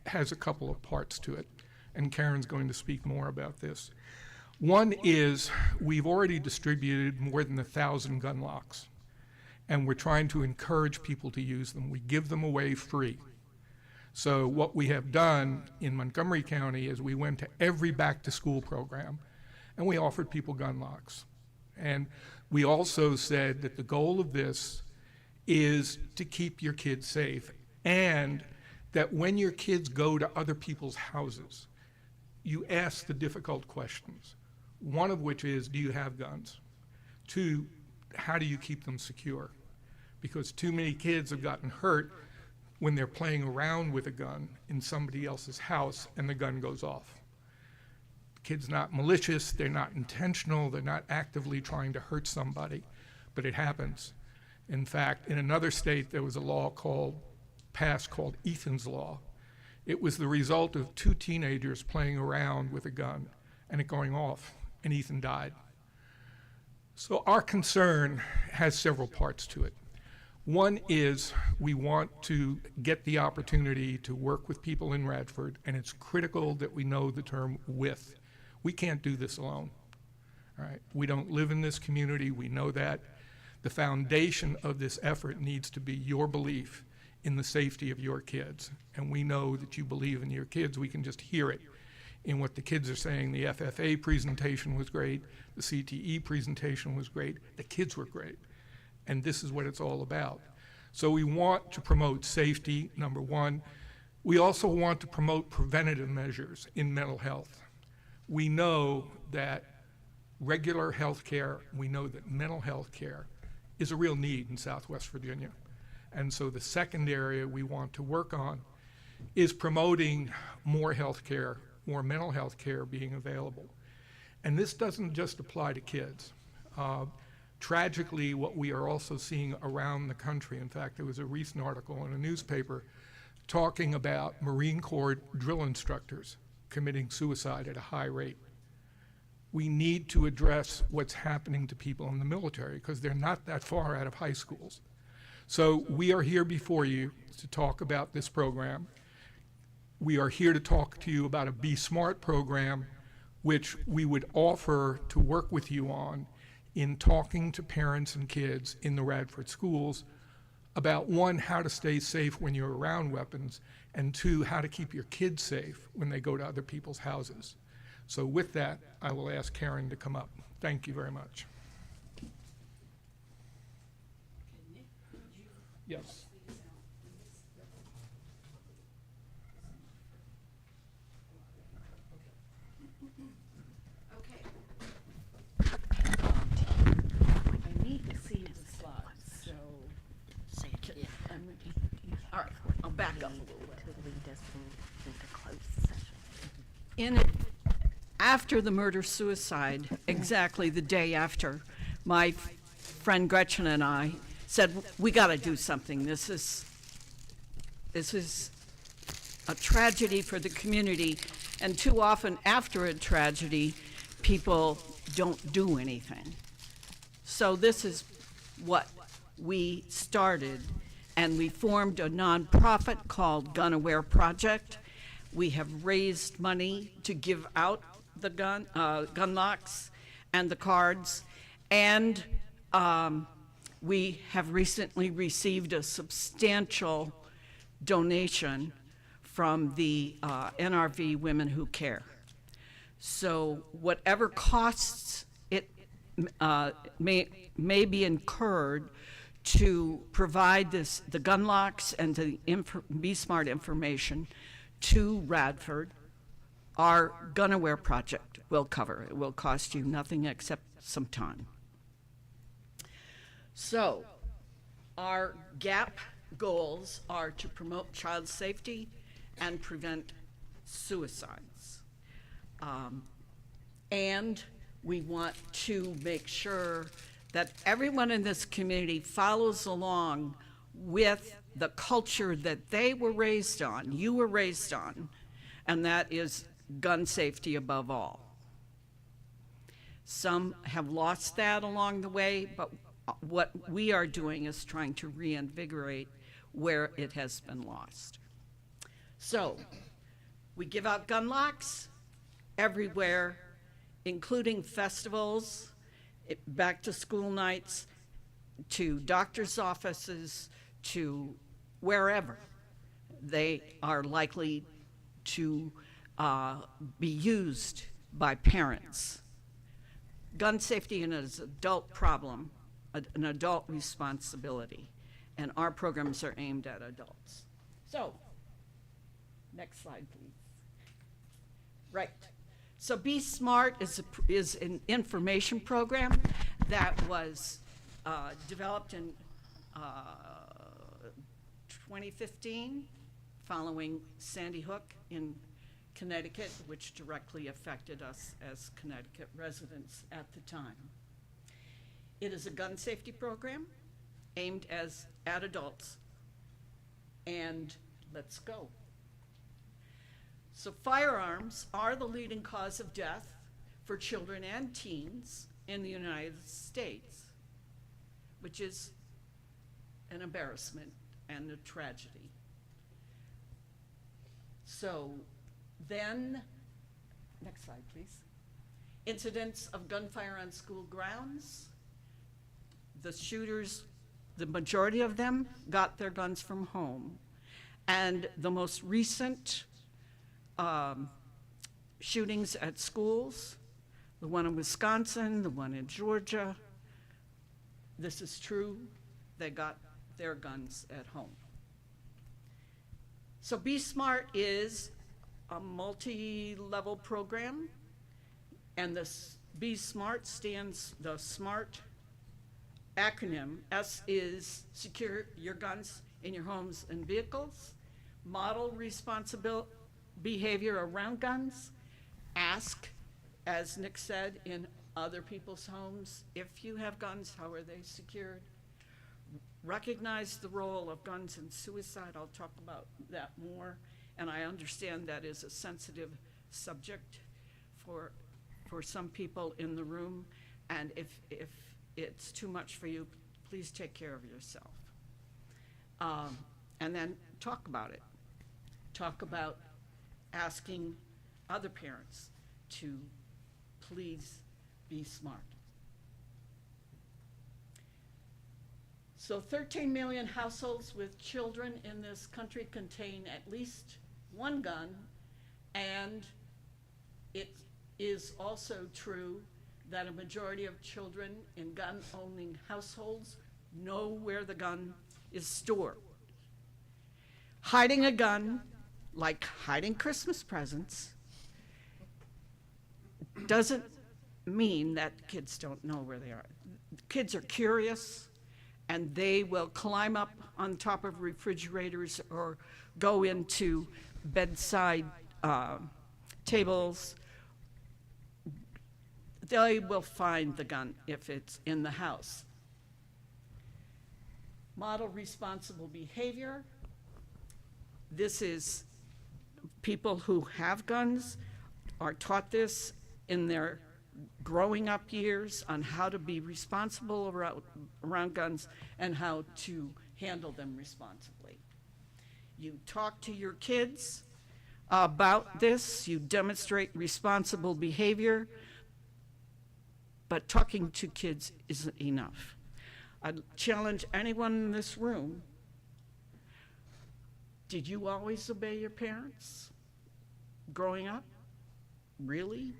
has a couple of parts to it, and Karen's going to speak more about this. One is we've already distributed more than 1,000 gun locks, and we're trying to encourage people to use them. We give them away free. So what we have done in Montgomery County is we went to every back-to-school program, and we offered people gun locks. And we also said that the goal of this is to keep your kids safe, and that when your kids go to other people's houses, you ask the difficult questions. One of which is, do you have guns? Two, how do you keep them secure? Because too many kids have gotten hurt when they're playing around with a gun in somebody else's house and the gun goes off. The kid's not malicious, they're not intentional, they're not actively trying to hurt somebody, but it happens. In fact, in another state, there was a law passed called Ethan's Law. It was the result of two teenagers playing around with a gun and it going off, and Ethan died. So our concern has several parts to it. One is we want to get the opportunity to work with people in Radford, and it's critical that we know the term with. We can't do this alone. All right? We don't live in this community, we know that. The foundation of this effort needs to be your belief in the safety of your kids. And we know that you believe in your kids. We can just hear it in what the kids are saying. The FFA presentation was great. The CTE presentation was great. The kids were great. And this is what it's all about. So we want to promote safety, number one. We also want to promote preventative measures in mental health. We know that regular health care, we know that mental health care is a real need in Southwest Virginia. And so the second area we want to work on is promoting more health care, more mental health care being available. And this doesn't just apply to kids. Tragically, what we are also seeing around the country, in fact, there was a recent article in a newspaper talking about Marine Corps drill instructors committing suicide at a high rate. We need to address what's happening to people in the military because they're not that far out of high schools. So we are here before you to talk about this program. We are here to talk to you about a Be Smart program, which we would offer to work with you on in talking to parents and kids in the Radford schools about, one, how to stay safe when you're around weapons, and two, how to keep your kids safe when they go to other people's houses. So with that, I will ask Karen to come up. Thank you very much. Yes. I need to see the slides, so. All right, I'll back up a little bit. After the murder-suicide, exactly the day after, my friend Gretchen and I said, we got to do something. This is a tragedy for the community, and too often after a tragedy, people don't do anything. So this is what we started, and we formed a nonprofit called Gun Aware Project. We have raised money to give out the gun locks and the cards, and we have recently received a substantial donation from the NRV Women Who Care. So whatever costs it may be incurred to provide the gun locks and the Be Smart information to Radford, our Gun Aware Project will cover. It will cost you nothing except some time. So our GAP goals are to promote child safety and prevent suicides. And we want to make sure that everyone in this community follows along with the culture that they were raised on, you were raised on, and that is gun safety above all. Some have lost that along the way, but what we are doing is trying to reinvigorate where it has been lost. So, we give out gun locks everywhere, including festivals, back to school nights, to doctor's offices, to wherever they are likely to be used by parents. Gun safety is an adult problem, an adult responsibility, and our programs are aimed at adults. So, next slide, please. Right. So Be Smart is an information program that was developed in 2015 following Sandy Hook in Connecticut, which directly affected us as Connecticut residents at the time. It is a gun safety program aimed at adults. And let's go. So firearms are the leading cause of death for children and teens in the United States, which is an embarrassment and a tragedy. So then, next slide, please. Incidents of gunfire on school grounds. The shooters, the majority of them got their guns from home. And the most recent shootings at schools, the one in Wisconsin, the one in Georgia, this is true, they got their guns at home. So Be Smart is a multi-level program, and this Be Smart stands, the SMART acronym. S is secure your guns in your homes and vehicles, model responsible behavior around guns, ask, as Nick said, in other people's homes, if you have guns, how are they secured? Recognize the role of guns in suicide. I'll talk about that more. And I understand that is a sensitive subject for some people in the room. And if it's too much for you, please take care of yourself. And then talk about it. Talk about asking other parents to please be smart. So 13 million households with children in this country contain at least one gun, and it is also true that a majority of children in gun-owning households know where the gun is stored. Hiding a gun, like hiding Christmas presents, doesn't mean that kids don't know where they are. Kids are curious, and they will climb up on top of refrigerators or go into bedside tables. They will find the gun if it's in the house. Model responsible behavior. This is people who have guns are taught this in their growing up years on how to be responsible around guns and how to handle them responsibly. You talk to your kids about this, you demonstrate responsible behavior, but talking to kids isn't enough. I'd challenge anyone in this room, did you always obey your parents growing up? Really?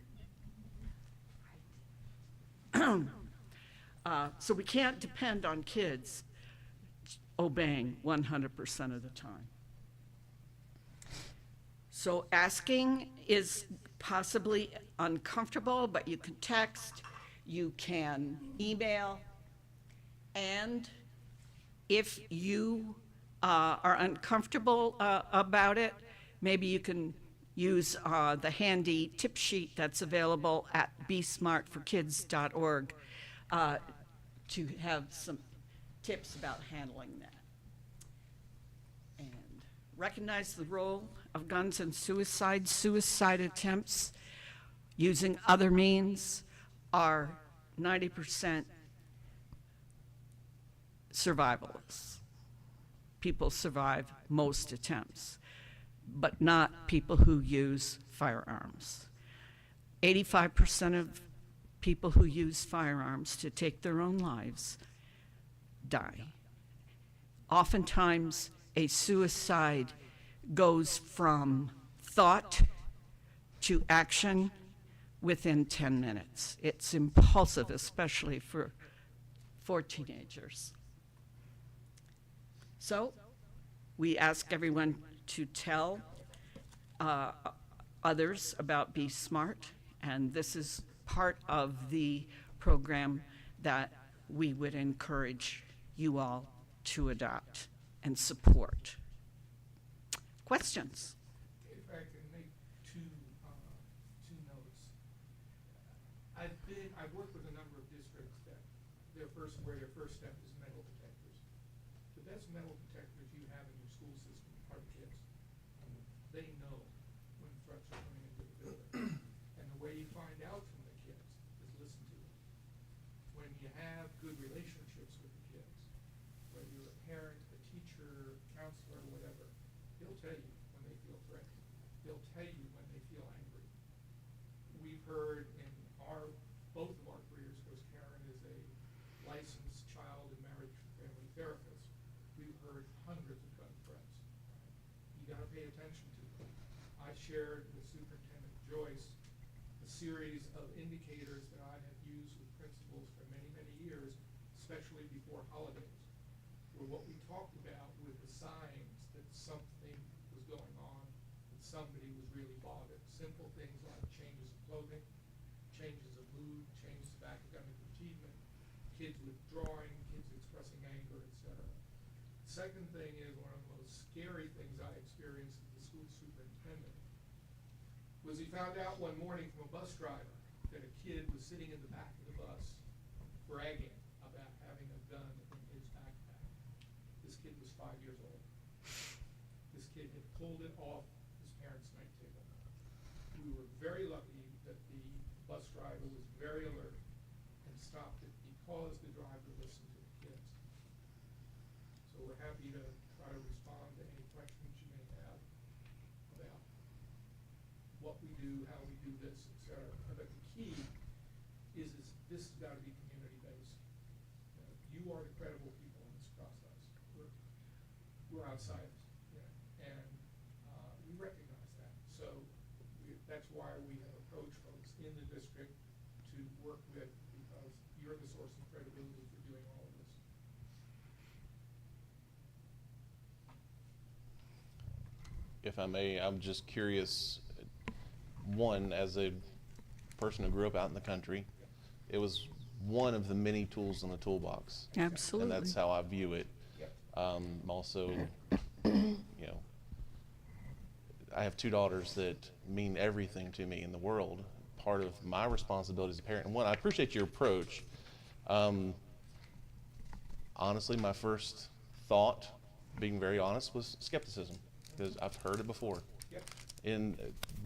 So we can't depend on kids obeying 100% of the time. So asking is possibly uncomfortable, but you can text, you can email, and if you are uncomfortable about it, Maybe you can use the handy tip sheet that's available at besmartforkids.org to have some tips about handling that. And recognize the role of guns in suicide. Suicide attempts using other means are 90% survivalists. People survive most attempts, but not people who use firearms. 85% of people who use firearms to take their own lives die. Oftentimes, a suicide goes from thought to action within 10 minutes. It's impulsive, especially for teenagers. So, we ask everyone to tell others about Be Smart, and this is part of the program that we would encourage you all to adopt and support. Questions? If I can make two notes. I've worked with a number of districts that their first step is metal detectors. The best metal detectors you have in your school system are the kids. They know when threats are coming into the building. And the way you find out from the kids is listen to them. When you have good relationships with the kids, whether you're a parent, a teacher, counselor, whatever, they'll tell you when they feel threatened. They'll tell you when they feel angry. We've heard in both of our careers, because Karen is a licensed child and marriage family therapist, we've heard hundreds of gun threats. You gotta pay attention to them. I shared with Superintendent Joyce a series of indicators that I have used with principals for many, many years, especially before holidays, where what we talked about were the signs that something was going on, that somebody was really bothered. Simple things like changes of clothing, changes of mood, changes of academic achievement, kids withdrawing, kids expressing anger, etc. Second thing is, one of the most scary things I experienced as the school superintendent was he found out one morning from a bus driver that a kid was sitting in the back of the bus bragging about having a gun in his backpack. This kid was 5 years old. This kid had pulled it off his parents' night table. We were very lucky that the bus driver was very alert and stopped it because the driver listened to the kids. So we're happy to try to respond to any questions you may have about what we do, how we do this, etc. But the key is this has got to be community-based. You are the credible people in this process. We're outsiders, and we recognize that. So that's why we have approached folks in the district to work with, because you're the source of credibility for doing all of this. If I may, I'm just curious, one, as a person who grew up out in the country, it was one of the many tools in the toolbox. Absolutely. And that's how I view it. Also, you know, I have two daughters that mean everything to me in the world. Part of my responsibility as a parent, and one, I appreciate your approach. Honestly, my first thought, being very honest, was skepticism, because I've heard it before.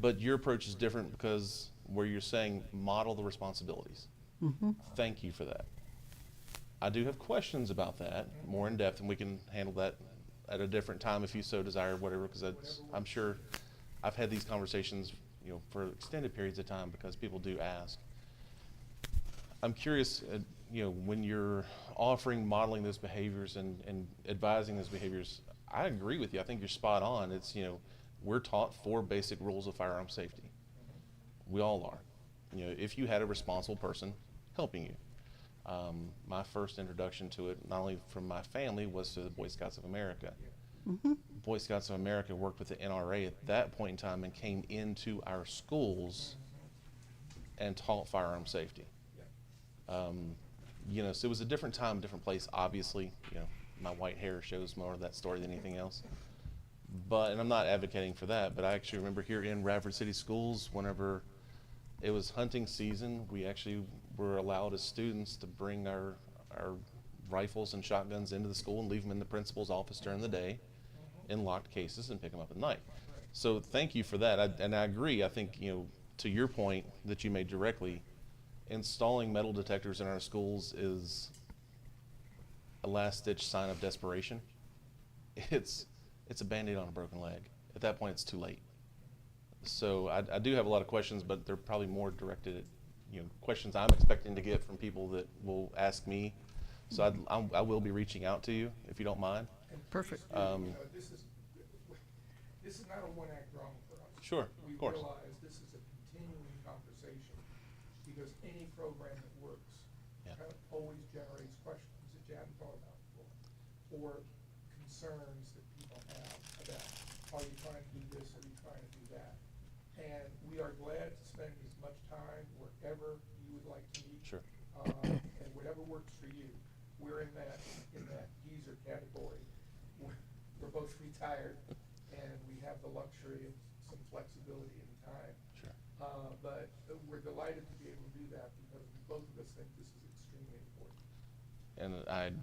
But your approach is different, because where you're saying model the responsibilities. Thank you for that. I do have questions about that, more in depth, and we can handle that at a different time if you so desire, whatever, because I'm sure I've had these conversations, you know, for extended periods of time, because people do ask. I'm curious, you know, when you're offering modeling those behaviors and advising those behaviors, I agree with you. I think you're spot on. It's, you know, we're taught 4 basic rules of firearm safety. We all are. You know, if you had a responsible person helping you. My first introduction to it, not only from my family, was to the Boy Scouts of America. Boy Scouts of America worked with the NRA at that point in time and came into our schools and taught firearm safety. You know, so it was a different time, different place, obviously. You know, my white hair shows more of that story than anything else. But, and I'm not advocating for that, but I actually remember here in Radford City Schools, whenever it was hunting season, we actually were allowed as students to bring our rifles and shotguns into the school and leave them in the principal's office during the day in locked cases and pick them up at night. So thank you for that. And I agree. I think, you know, to your point that you made directly, installing metal detectors in our schools is a last-ditch sign of desperation. It's a Band-Aid on a broken leg. At that point, it's too late. So I do have a lot of questions, but they're probably more directed at, you know, questions I'm expecting to get from people that will ask me. So I will be reaching out to you if you don't mind. Perfect. This is not a one-act drama for us. Sure, We of course. realize this is a continuing conversation because any program that works Yeah. kind of always generates questions that you haven't thought about before, or concerns that people have about, are you trying to do this, are you trying to do that? And we are glad to spend as much time wherever you would like to meet. Sure. And whatever works for you. We're in that geezer category. We're both retired and we have the luxury of some flexibility in time. Sure. But we're delighted to be able to do that because both of us think this is extremely important. And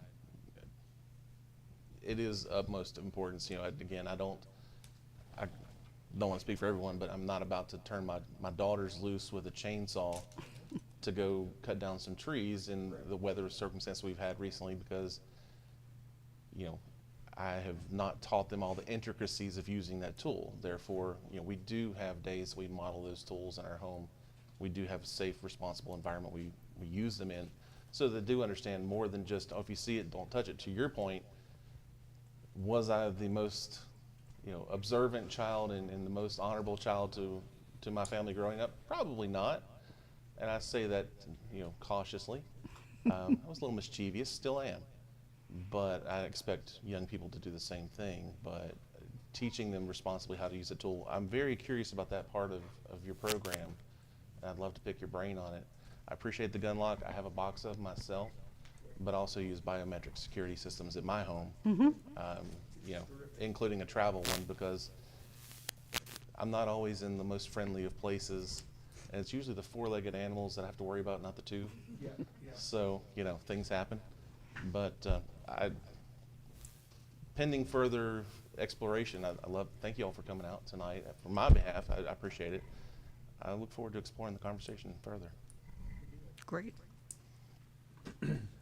it is of most importance. You know, again, I don't want to speak for everyone, but I'm not about to turn my daughters loose with a chainsaw to go cut down some trees in the weather circumstance we've had recently, because, you know, I have not taught them all the intricacies of using that tool. Therefore, you know, we do have days we model those tools in our home. We do have a safe, responsible environment we use them in, so they do understand more than just, oh, if you see it, don't touch it. To your point, was I the most, you know, observant child and the most honorable child to my family growing up? Probably not. And I say that, you know, cautiously. I was a little mischievous, still am. But I expect young people to do the same thing, but teaching them responsibly how to use a tool. I'm very curious about that part of your program, and I'd love to pick your brain on it. I appreciate the gun lock. I have a box of myself, but also use biometric security systems at my home, you know, including a travel one, because I'm not always in the most friendly of places, and it's usually the four-legged animals that I have to worry about, not the two. Yeah. So, you know, things happen. But pending further exploration, thank you all for coming out tonight. For my behalf, I appreciate it. I look forward to exploring the conversation further. Great.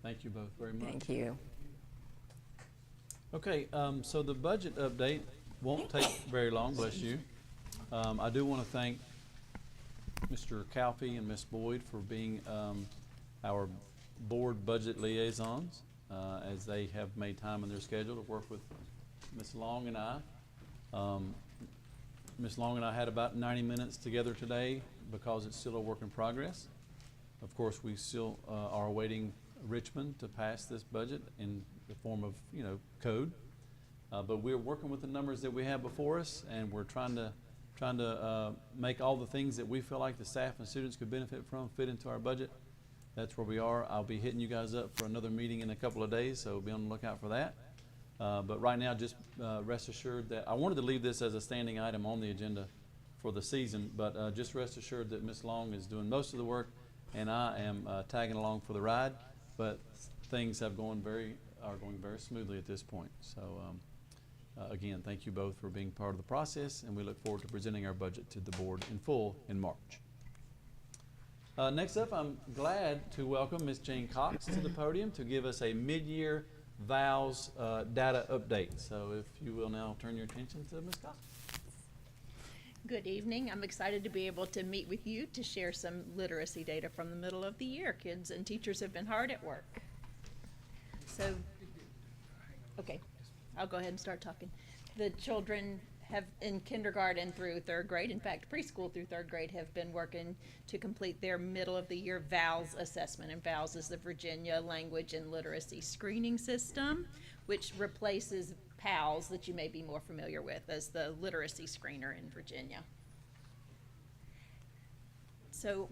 Thank you both very much. Thank you. Okay, so the budget update won't take very long, bless you. I do want to thank Mr. Calfee and Ms. Boyd for being our board budget liaisons, as they have made time in their schedule to work with Ms. Long and I. Ms. Long and I had about 90 minutes together today because it's still a work in progress. Of course, we still are awaiting Richmond to pass this budget in the form of, you know, code. But we're working with the numbers that we have before us, and we're trying to make all the things that we feel like the staff and students could benefit from fit into our budget. That's where we are. I'll be hitting you guys up for another meeting in a couple of days, so be on the lookout for that. But right now, just rest assured that I wanted to leave this as a standing item on the agenda for the season, but just rest assured that Ms. Long is doing most of the work, and I am tagging along for the ride. But things are going very smoothly at this point. So again, thank you both for being part of the process, and we look forward to presenting our budget to the board in full in March. Next up, I'm glad to welcome Ms. Jane Cox to the podium to give us a mid-year VALS data update. So if you will now turn your attention to Ms. Cox. Good evening. I'm excited to be able to meet with you to share some literacy data from the middle of the year. Kids and teachers have been hard at work. So, okay, I'll go ahead and start talking. The children have, in kindergarten through third grade, in fact, preschool through third grade, have been working to complete their middle of the year VALS assessment. And VALS is the Virginia Language and Literacy Screening System, which replaces PALS, that you may be more familiar with as the literacy screener in Virginia. So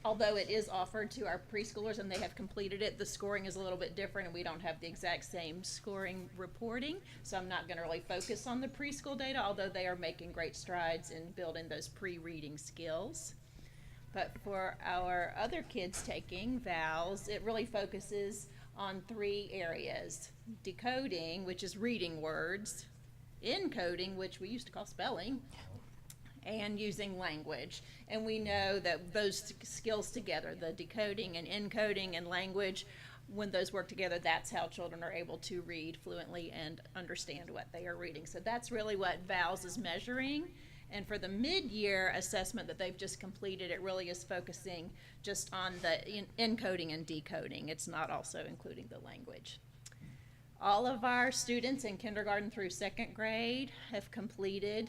although it is offered to our preschoolers and they have completed it, the scoring is a little bit different and we don't have the exact same scoring reporting. So I'm not gonna really focus on the preschool data, although they are making great strides in building those pre-reading skills. But for our other kids taking vowels, it really focuses on 3 areas. Decoding, which is reading words, encoding, which we used to call spelling, and using language. And we know that those skills together, the decoding and encoding and language, when those work together, that's how children are able to read fluently and understand what they are reading. So that's really what vowels is measuring. And for the mid-year assessment that they've just completed, it really is focusing just on the encoding and decoding. It's not also including the language. All of our students in kindergarten through 2nd grade have completed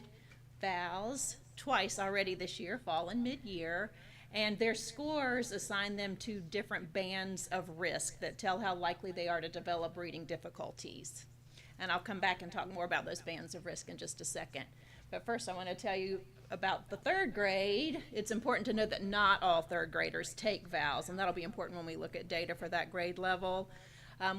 vowels twice already this year, fall and mid-year, and their scores assign them to different bands of risk that tell how likely they are to develop reading difficulties. And I'll come back and talk more about those bands of risk in just a second. But first I want to tell you about the 3rd grade. It's important to note that not all 3rd graders take vowels, and that'll be important when we look at data for that grade level.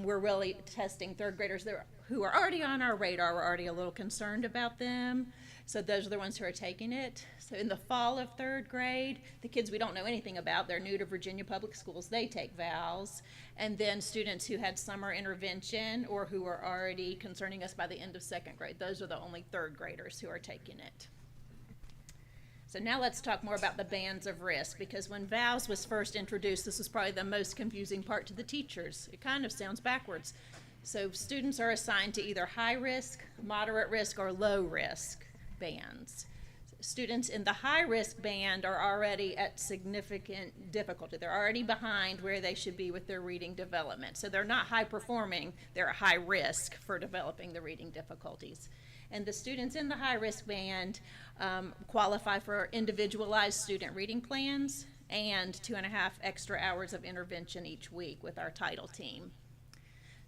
We're really testing 3rd graders who are already on our radar. We're already a little concerned about them. So those are the ones who are taking it. So in the fall of 3rd grade, the kids we don't know anything about, they're new to Virginia Public Schools, they take vowels. And then students who had summer intervention or who are already concerning us by the end of 2nd grade, those are the only 3rd graders who are taking it. So now let's talk more about the bands of risk, because when vowels was first introduced, this was probably the most confusing part to the teachers. It kind of sounds backwards. So students are assigned to either high risk, moderate risk, or low risk bands. Students in the high risk band are already at significant difficulty. They're already behind where they should be with their reading development. So they're not high performing, they're at high risk for developing the reading difficulties. And the students in the high risk band qualify for individualized student reading plans and 2.5 extra hours of intervention each week with our title team.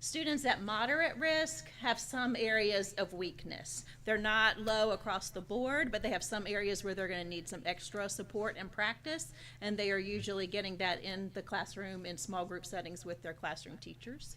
Students at moderate risk have some areas of weakness. They're not low across the board, but they have some areas where they're going to need some extra support and practice, and they are usually getting that in the classroom in small group settings with their classroom teachers.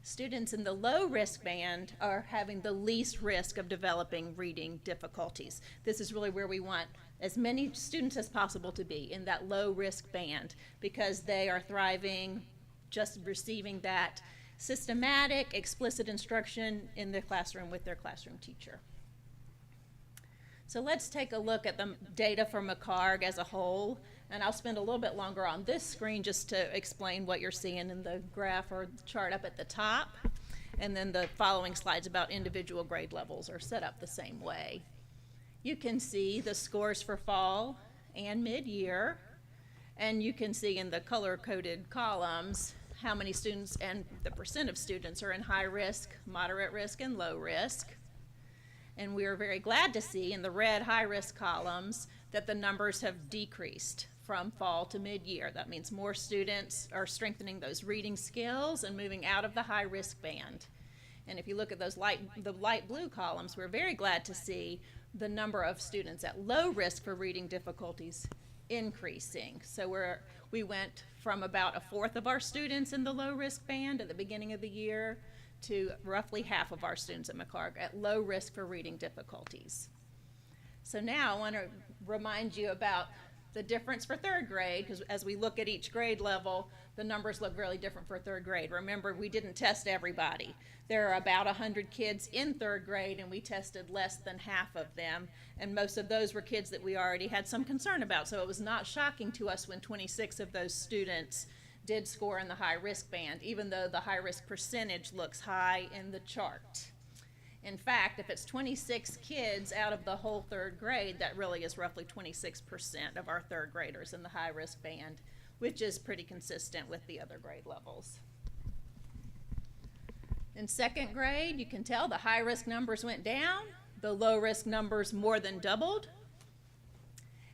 Students in the low risk band are having the least risk of developing reading difficulties. This is really where we want as many students as possible to be, in that low risk band, because they are thriving just receiving that systematic, explicit instruction in the classroom with their classroom teacher. So let's take a look at the data for McCarg as a whole, and I'll spend a little bit longer on this screen just to explain what you're seeing in the graph or chart up at the top, and then the following slides about individual grade levels are set up the same way. You can see the scores for fall and mid-year, and you can see in the color-coded columns how many students and the percent of students are in high risk, moderate risk, and low risk. And we are very glad to see in the red high risk columns that the numbers have decreased from fall to mid-year. That means more students are strengthening those reading skills and moving out of the high risk band. And if you look at those the light blue columns, we're very glad to see the number of students at low risk for reading difficulties increasing. So we went from about 1/4 of our students in the low risk band at the beginning of the year to roughly half of our students at McCarg at low risk for reading difficulties. So now I want to remind you about the difference for 3rd grade, because as we look at each grade level, the numbers look really different for 3rd grade. Remember, we didn't test everybody. There are about 100 kids in 3rd grade, and we tested less than half of them, and most of those were kids that we already had some concern about, so it was not shocking to us when 26 of those students did score in the high risk band, even though the high risk percentage looks high in the chart. In fact, if it's 26 kids out of the whole 3rd grade, that really is roughly 26% of our 3rd graders in the high risk band, which is pretty consistent with the other grade levels. In 2nd grade, you can tell the high risk numbers went down, the low risk numbers more than doubled,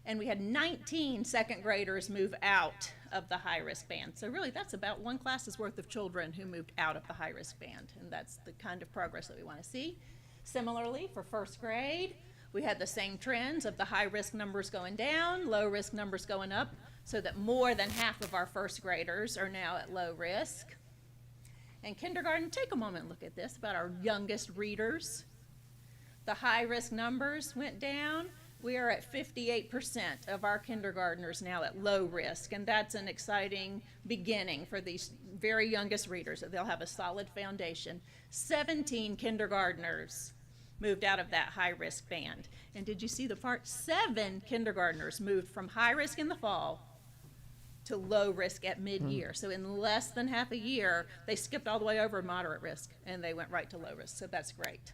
and we had 19 2nd graders move out of the high risk band. So really that's about one class's worth of children who moved out of the high risk band, and that's the kind of progress that we want to see. Similarly, for 1st grade, we had the same trends of the high risk numbers going down, low risk numbers going up. so that more than half of our first graders are now at low risk. And kindergarten, take a moment and look at this about our youngest readers. The high-risk numbers went down. We are at 58% of our kindergartners now at low risk, and that's an exciting beginning for these very youngest readers, that they'll have a solid foundation. 17 kindergartners moved out of that high-risk band. And did you see the part? 7 kindergartners moved from high risk in the fall to low risk at mid-year. So in less than half a year, they skipped all the way over moderate risk, and they went right to low risk, so that's great.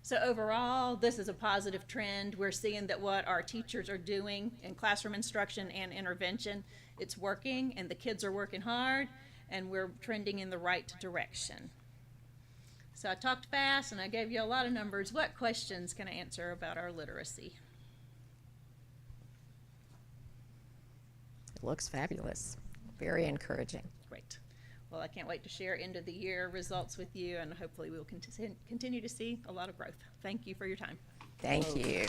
So overall, this is a positive trend. We're seeing that what our teachers are doing in classroom instruction and intervention, it's working, and the kids are working hard, and we're trending in the right direction. So I talked fast, and I gave you a lot of numbers. What questions can I answer about our literacy? It looks fabulous. Very encouraging. Great. Well, I can't wait to share end of the year results with you, and hopefully we'll continue to see a lot of growth. Thank you for your time. Thank you.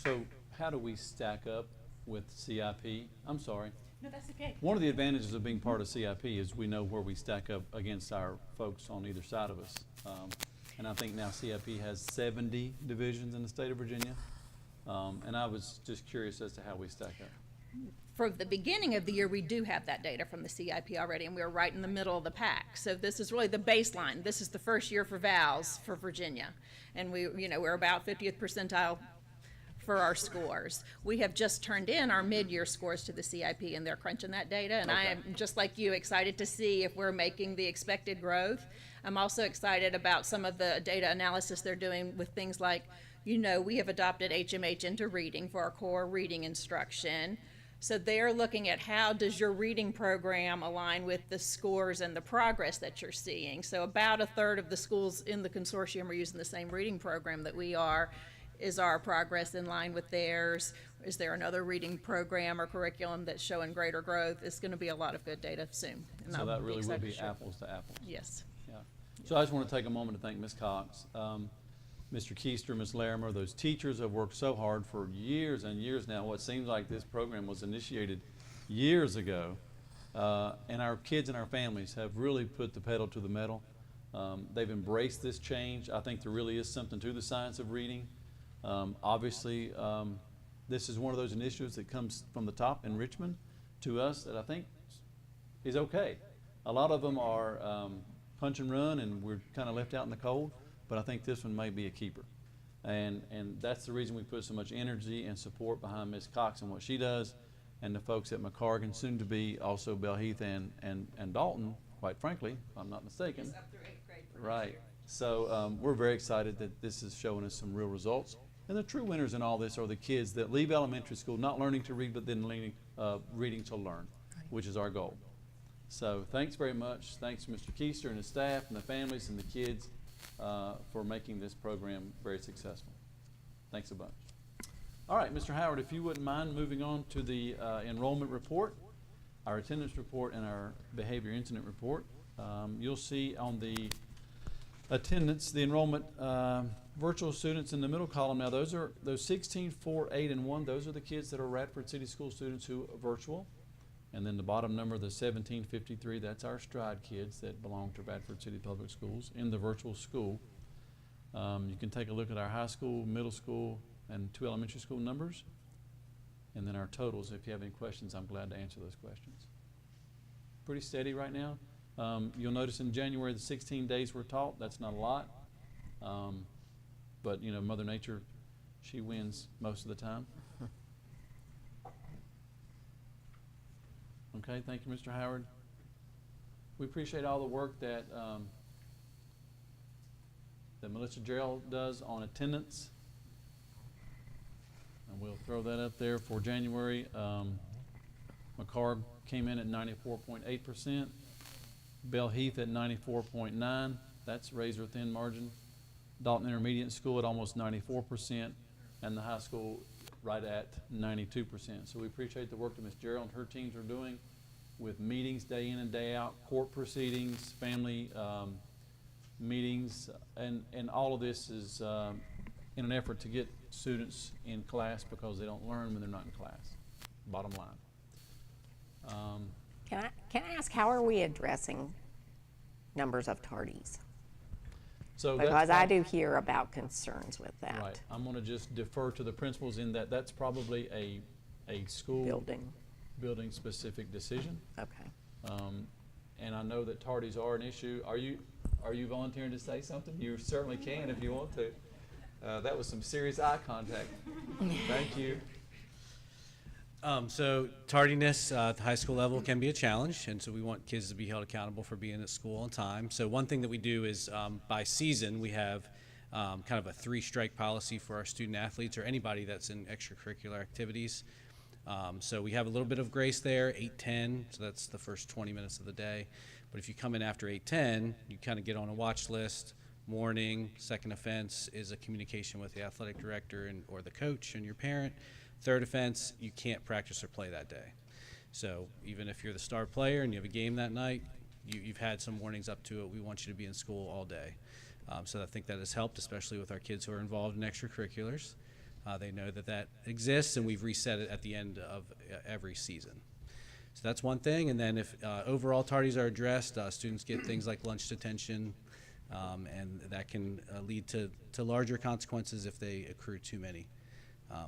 So how do we stack up with CIP? I'm sorry. No, that's okay. One of the advantages of being part of CIP is we know where we stack up against our folks on either side of us. And I think now CIP has 70 divisions in the state of Virginia. And I was just curious as to how we stack up. For the beginning of the year, we do have that data from the CIP already, and we're right in the middle of the pack. So this is really the baseline. This is the first year for VALS for Virginia. And we're about 50th percentile for our scores. We have just turned in our mid-year scores to the CIP, and they're crunching that data. And I am, just like you, excited to see if we're making the expected growth. I'm also excited about some of the data analysis they're doing with things like, we have adopted HMH into reading for our core reading instruction. So they're looking at how does your reading program align with the scores and the progress that you're seeing. So about a third of the schools in the consortium are using the same reading program that we are. Is our progress in line with theirs? Is there another reading program or curriculum that's showing greater growth? It's going to be a lot of good data soon. And So I'll that really will excited be to share. apples to apples. Yes. Yeah. So I just want to take a moment to thank Ms. Cox, Mr. Keister, Ms. Larimer. Those teachers have worked so hard for years and years now. What seems like this program was initiated years ago. And our kids and our families have really put the pedal to the metal. They've embraced this change. I think there really is something to the science of reading. Obviously, this is one of those initiatives that comes from the top in Richmond to us that I think is okay. A lot of them are punch and run, and we're kind of left out in the cold, but I think this one may be a keeper. And that's the reason we put so much energy and support behind Ms. Cox and what she does, and the folks at McCargan, soon to be also Belheath and Dalton, quite frankly, if I'm not mistaken. Up through 8th grade. Right. So we're very excited that this is showing us some real results. And the true winners in all this are the kids that leave elementary school not learning to read, but then reading to learn, which is our goal. So thanks very much. Thanks to Mr. Keister and his staff and the families and the kids for making this program very successful. Thanks a bunch. All right, Mr. Howard, if you wouldn't mind moving on to the enrollment report, our attendance report, and our behavior incident report. You'll see on the attendance, the enrollment virtual students in the middle column. Now those 16, 4, 8, and 1, those are the kids that are Radford City School students who are virtual. And then the bottom number, the 1753, that's our Stride kids that belong to Radford City Public Schools in the virtual school. You can take a look at our high school, middle school, and 2 elementary school numbers. And then our totals. If you have any questions, I'm glad to answer those questions. Pretty steady right now. You'll notice in January the 16 days were taught. That's not a lot. But Mother Nature, she wins most of the time. Okay, thank you, Mr. Howard. We appreciate all the work that Melissa Gerald does on attendance. And we'll throw that up there for January. McCarb came in at 94.8%. Belheath at 94.9%. That's razor thin margin. Dalton Intermediate School at almost 94%. And the high school right at 92%. So we appreciate the work that Ms. Gerald and her teams are doing with meetings day in and day out, court proceedings, family meetings, and all of this is in an effort to get students in class because they don't learn when they're not in class. Bottom line. Can I ask, how are we addressing numbers of tardies? So that's Because I do hear about concerns with that. right. I'm going to just defer to the principals in that that's probably a school building specific decision. Okay. And I know that tardies are an issue. Are you volunteering to say something? You certainly can if you want to. That was some serious eye contact. Thank you. So tardiness at the high school level can be a challenge, and so we want kids to be held accountable for being at school on time. So one thing that we do is by season we have kind of a 3-strike policy for our student athletes or anybody that's in extracurricular activities. So we have a little bit of grace there, 8:10, so that's the first 20 minutes of the day. But if you come in after 8:10, you kind of get on a watch list. Morning, second offense is a communication with the athletic director or the coach and your parent. Third offense, you can't practice or play that day. So even if you're the star player and you have a game that night, you've had some warnings up to it. We want you to be in school all day. So I think that has helped, especially with our kids who are involved in extracurriculars. They know that exists, and we've reset it at the end of every season. So that's one thing. And then if overall tardies are addressed, students get things like lunch detention, and that can lead to larger consequences if they accrue too many.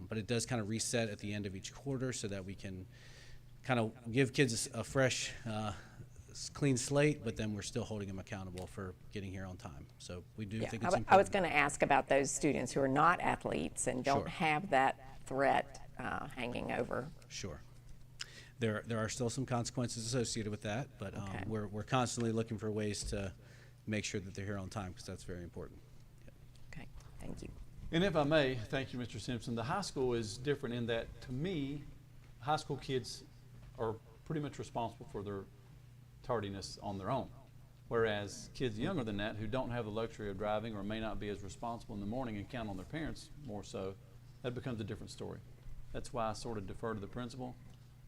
But it does kind of reset at the end of each quarter so that we can kind of give kids a fresh, clean slate, but then we're still holding them accountable for getting here on time. So we do think it's important. I was going to ask about those students who are not athletes and don't Sure. have that threat hanging over. Sure. There are still some consequences associated with that, but Okay. we're constantly looking for ways to make sure that they're here on time, because that's very important. Okay, thank you. And if I may, thank you, Mr. Simpson. The high school is different in that, to me, high school kids are pretty much responsible for their tardiness on their own. Whereas kids younger than that who don't have the luxury of driving or may not be as responsible in the morning and count on their parents more so, that becomes a different story. That's why I sort of defer to the principal.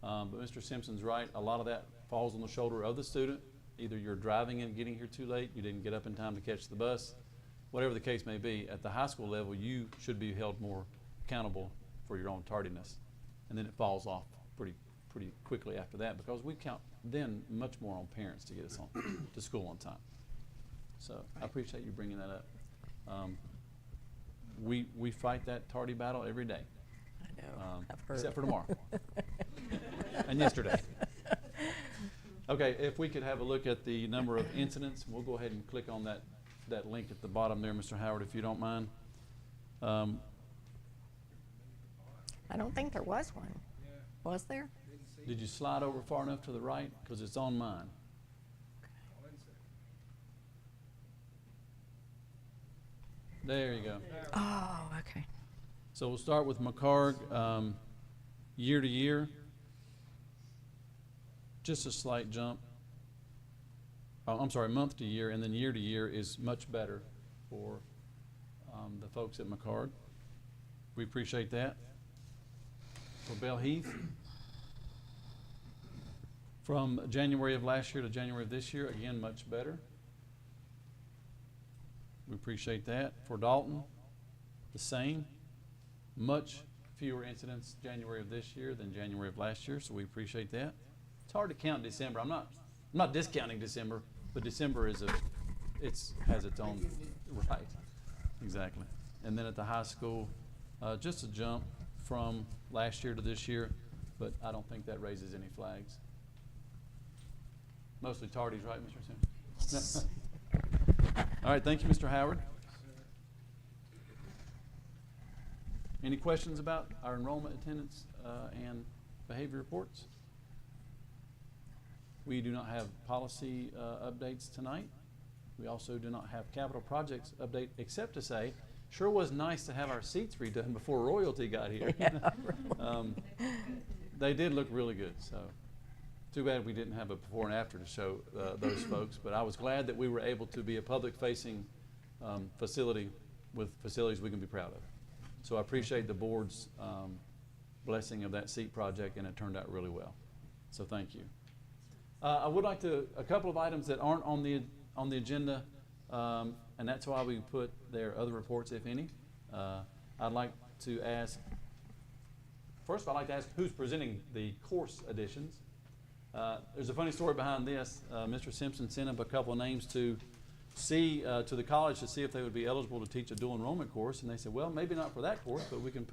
But Mr. Simpson's right. A lot of that falls on the shoulder of the student. Either you're driving and getting here too late, you didn't get up in time to catch the bus, whatever the case may be. At the high school level, you should be held more accountable for your own tardiness. And then it falls off pretty quickly after that, because we count then much more on parents to get us on to school on time. So I appreciate you bringing that up. We fight that tardy battle every day. I know, I've heard. Except for tomorrow. And yesterday. Okay, if we could have a look at the number of incidents, we'll go ahead and click on that link at the bottom there, Mr. Howard, if you don't mind. I don't think there was one. Was there? Did you slide over far enough to the right? Because it's on mine. There you go. Oh, okay. So we'll start with McCarg. Year to year, just a slight jump. Oh, I'm sorry, month to year, and then year to year is much better for the folks at McCarg. We appreciate that. For Bell Heath, from January of last year to January of this year, again, much better. We appreciate that. For Dalton, the same. Much fewer incidents January of this year than January of last year, so we appreciate that. It's hard to count December. I'm not discounting December, but December has its own right. Exactly. And then at the high school, just a jump from last year to this year, but I don't think that raises any flags. Mostly tardies, right, Mr. Simpson? All right, thank you, Mr. Howard. Any questions about our enrollment, attendance, and behavior reports? We do not have policy updates tonight. We also do not have capital projects update, except to say, sure was nice to have our seats redone before royalty got here. Yeah, they did look really good, so too bad we didn't have a before and after to show those folks. But I was glad that we were able to be a public-facing facility with facilities we can be proud of. So I appreciate the board's blessing of that seat project, and it turned out really well. So thank you. I would like to, a couple of items that aren't on the agenda, and that's why we put their other reports, if any. I'd like to ask, first of all, I'd like to ask who's presenting the course additions. There's a funny story behind this. Mr. Simpson sent up a couple of names to see to the college to see if they would be eligible to teach a dual enrollment course, and they said, well, maybe not for that course, but we can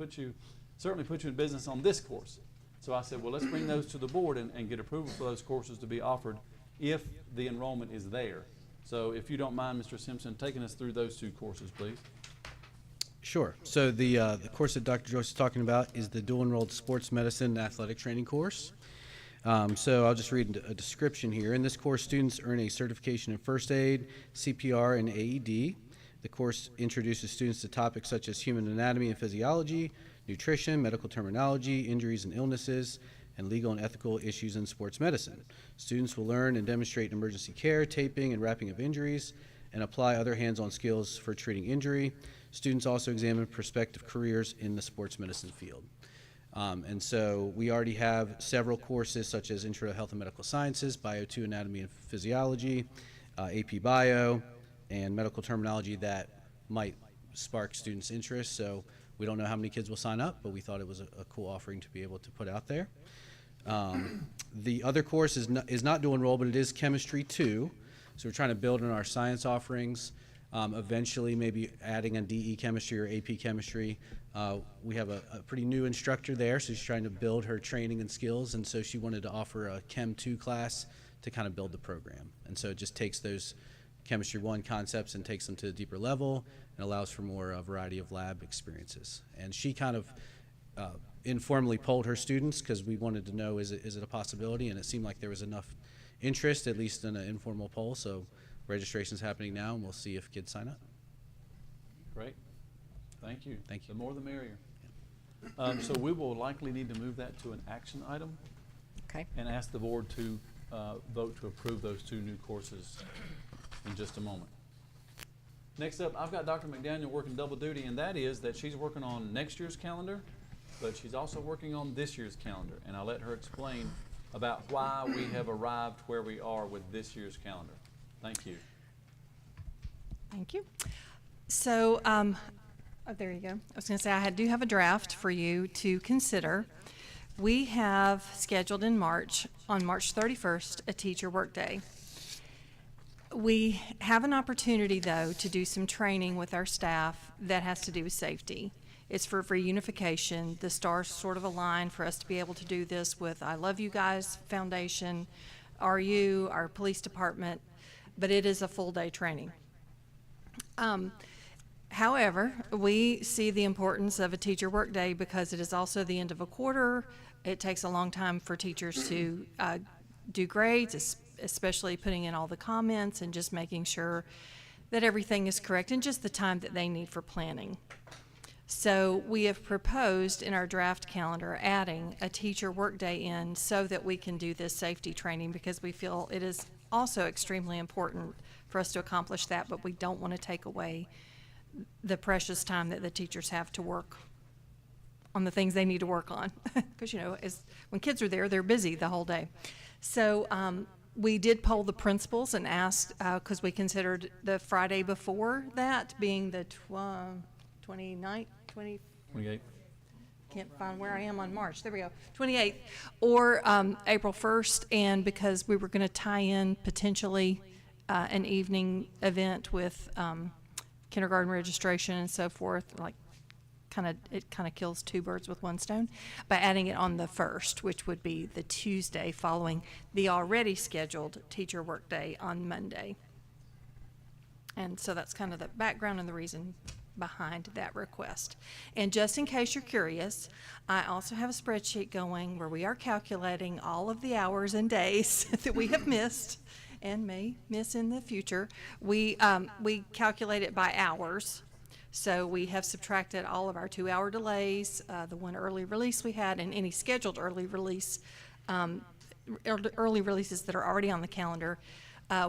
certainly put you in business on this course. So I said, well, let's bring those to the board and get approval for those courses to be offered if the enrollment is there. So if you don't mind, Mr. Simpson, taking us through those two courses, please. Sure. So the course that Dr. Joyce is talking about is the dual enrolled sports medicine and athletic training course. So I'll just read a description here. In this course, students earn a certification in first aid, CPR, and AED. The course introduces students to topics such as human anatomy and physiology, nutrition, medical terminology, injuries and illnesses, and legal and ethical issues in sports medicine. Students will learn and demonstrate emergency care, taping and wrapping of injuries, and apply other hands-on skills for treating injury. Students also examine prospective careers in the sports medicine field. And so we already have several courses such as Intro to Health and Medical Sciences, Bio 2 Anatomy and Physiology, AP Bio, and medical terminology that might spark students' interest. So we don't know how many kids will sign up, but we thought it was a cool offering to be able to put out there. The other course is not dual enroll, but it is Chemistry 2. So we're trying to build on our science offerings, eventually maybe adding a DE Chemistry or AP Chemistry. We have a pretty new instructor there, so she's trying to build her training and skills, and so she wanted to offer a Chem 2 class to kind of build the program. And so it just takes those Chemistry 1 concepts and takes them to a deeper level and allows for more variety of lab experiences. And she kind of informally polled her students because we wanted to know, is it a possibility? And it seemed like there was enough interest, at least in an informal poll, so registration's happening now, and we'll see if kids sign up. Great. Thank you. Thank you. The more the merrier. So we will likely need to move that to an action item. Okay. And ask the board to vote to approve those two new courses in just a moment. Next up, I've got Dr. McDaniel working double duty, and that is that she's working on next year's calendar, but she's also working on this year's calendar, and I'll let her explain about why we have arrived where we are with this year's calendar. Thank you. Thank you. So, there you go. I was going to say I do have a draft for you to consider. We have scheduled in March, on March 31st, a teacher workday. We have an opportunity, though, to do some training with our staff that has to do with safety. It's for reunification. The stars sort of align for us to be able to do this with I Love You Guys Foundation, RU, our police department, but it is a full-day training. However, we see the importance of a teacher workday because it is also the end of a quarter. It takes a long time for teachers to do grades, especially putting in all the comments and just making sure that everything is correct and just the time that they need for planning. So we have proposed in our draft calendar adding a teacher workday in so that we can do this safety training because we feel it is also extremely important for us to accomplish that, but we don't want to take away the precious time that the teachers have to work on the things they need to work on. Because, you know, when kids are there, they're busy the whole day. So we did poll the principals and asked, because we considered the Friday before that being the 29th, 28th. can't find where I am on March, there we go, 28th, or April 1st, and because we were going to tie in potentially an evening event with kindergarten registration and so forth, like it kind of kills two birds with one stone by adding it on the 1st, which would be the Tuesday following the already scheduled teacher workday on Monday. And so that's kind of the background and the reason behind that request. And just in case you're curious, I also have a spreadsheet going where we are calculating all of the hours and days that we have missed and may miss in the future. We calculate it by hours. So we have subtracted all of our 2-hour delays, the one early release we had, and any scheduled early release, early releases that are already on the calendar.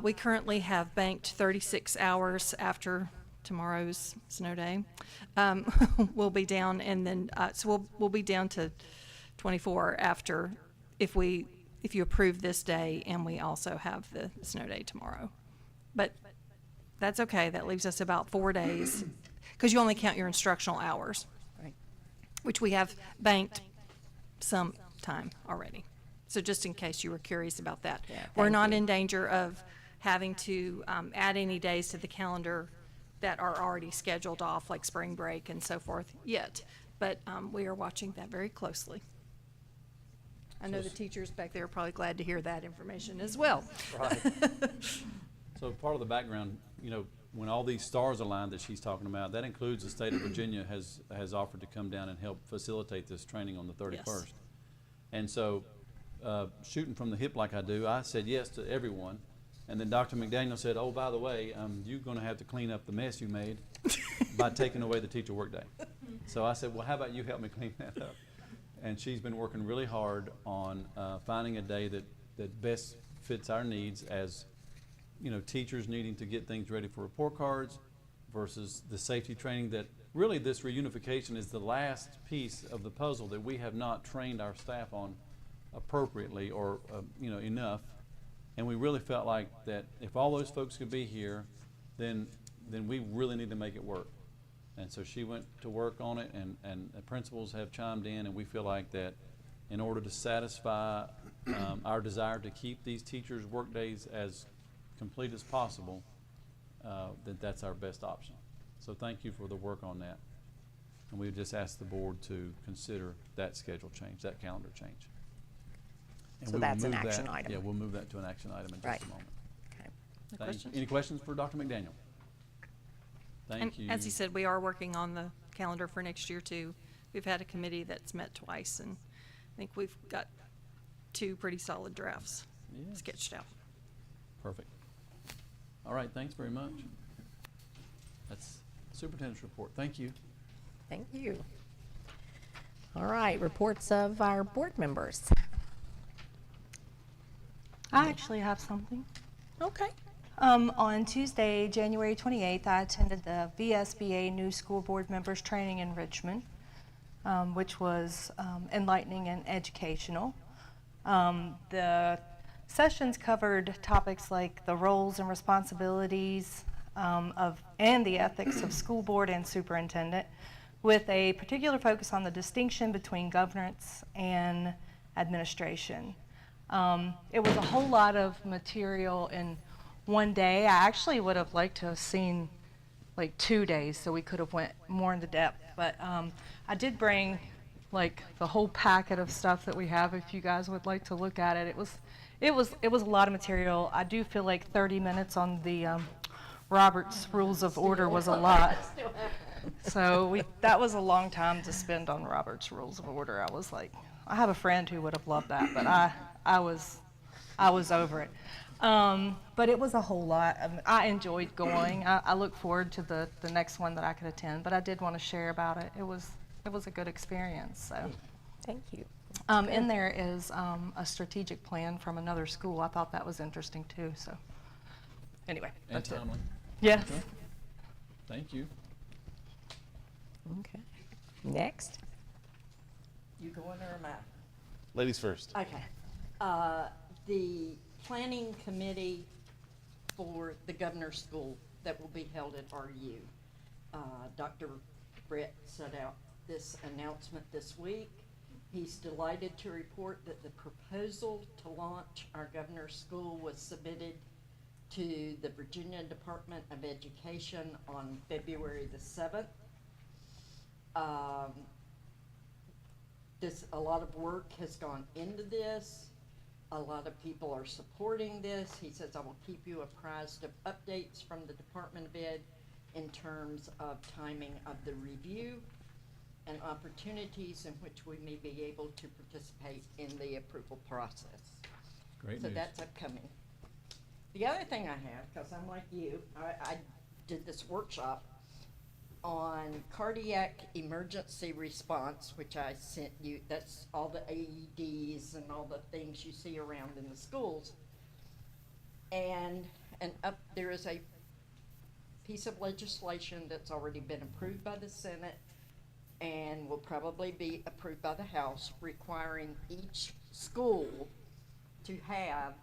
We currently have banked 36 hours after tomorrow's snow day. We'll be down, and then so we'll be down to 24 after if you approve this day, and we also have the snow day tomorrow. But that's okay. That leaves us about 4 days because you only count your instructional hours. Right. which we have banked some time already. So just in case you were curious about that. We're thank not you. in danger of having to add any days to the calendar that are already scheduled off, like spring break and so forth, yet. But we are watching that very closely. I know the teachers back there are probably glad to hear that information as well. Right. So part of the background, you know, when all these stars aligned that she's talking about, that includes the state of Virginia has offered to come down and help facilitate this training on the 31st. Yes. And so, shooting from the hip like I do, I said yes to everyone. And then Dr. McDaniel said, oh, by the way, you're going to have to clean up the mess you made by taking away the teacher workday. So I said, well, how about you help me clean that up? And she's been working really hard on finding a day that best fits our needs as, you know, teachers needing to get things ready for report cards versus the safety training that really this reunification is the last piece of the puzzle that we have not trained our staff on appropriately or, you know, enough. And we really felt like that if all those folks could be here, then we really need to make it work. And so she went to work on it, and the principals have chimed in, and we feel like that in order to satisfy our desire to keep these teachers' work days as complete as possible, that's our best option. So thank you for the work on that. And we just ask the board to consider that schedule change, that calendar change. And So we will that's an move action that- item. Yeah, we'll move that to an action item in Right. just a moment. Okay. Thank you. Any questions for Dr. McDaniel? Thank you. And as he said, we are working on the calendar for next year too. We've had a committee that's met twice, and I think we've got 2 pretty solid drafts Yes. sketched out. Perfect. All right, thanks very much. That's superintendent's report. Thank you. Thank you. All right, reports of our board members. I actually have something. Okay. On Tuesday, January 28th, I attended the VSBA New School Board Members Training in Richmond, which was enlightening and educational. The sessions covered topics like the roles and responsibilities and the ethics of school board and superintendent, with a particular focus on the distinction between governance and administration. It was a whole lot of material in one day. I actually would have liked to have seen like 2 days so we could have went more into depth, but I did bring like the whole packet of stuff that we have if you guys would like to look at it. It was a lot of material. I do feel like 30 minutes on the Robert's Rules of Order was a lot. So that was a long time to spend on Robert's Rules of Order. I was like, I have a friend who would have loved that, but I was over it. But it was a whole lot. I enjoyed going. I look forward to the next one that I could attend, but I did want to share about it. It was a good experience. So, Thank you. in there is a strategic plan from another school. I thought that was interesting too. So, anyway, And that's it. timely. Yes. Okay. Thank you. Okay. Next. You going or am I? Ladies first. Okay. The planning committee for the governor's school that will be held at RU. Dr. Brett set out this announcement this week. He's delighted to report that the proposal to launch our governor's school was submitted to the Virginia Department of Education on February the 7th. A lot of work has gone into this. A lot of people are supporting this. He says, I will keep you apprised of updates from the Department of Ed in terms of timing of the review and opportunities in which we may be able to participate in the approval process. Great So news. that's upcoming. The other thing I have, because I'm like you, I did this workshop on cardiac emergency response, which I sent you. That's all the AEDs and all the things you see around in the schools. And there is a piece of legislation that's already been approved by the Senate and will probably be approved by the House, requiring each school to have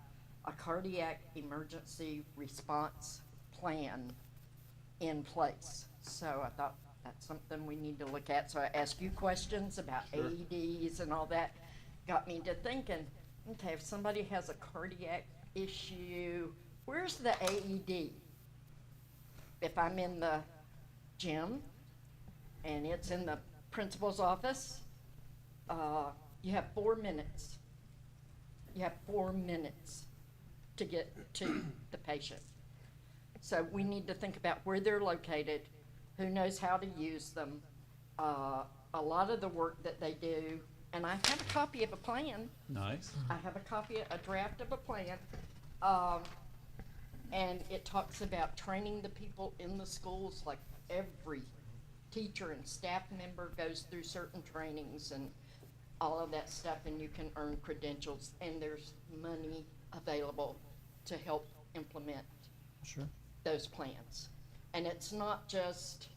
a cardiac emergency response plan in place. So I thought That's something we need to look at. So I ask you questions about Sure. AEDs and all that. Got me to thinking, okay, if somebody has a cardiac issue, where's the AED? If I'm in the gym and it's in the principal's office, you have 4 minutes. You have 4 minutes to get to the patient. So we need to think about where they're located, who knows how to use them. A lot of the work that they do, and I have a copy of a plan. Nice. I have a draft of a plan. And it talks about training the people in the schools, like every teacher and staff member goes through certain trainings and all of that stuff, and you can earn credentials, and there's money available to help implement Sure. those plans. And it's not just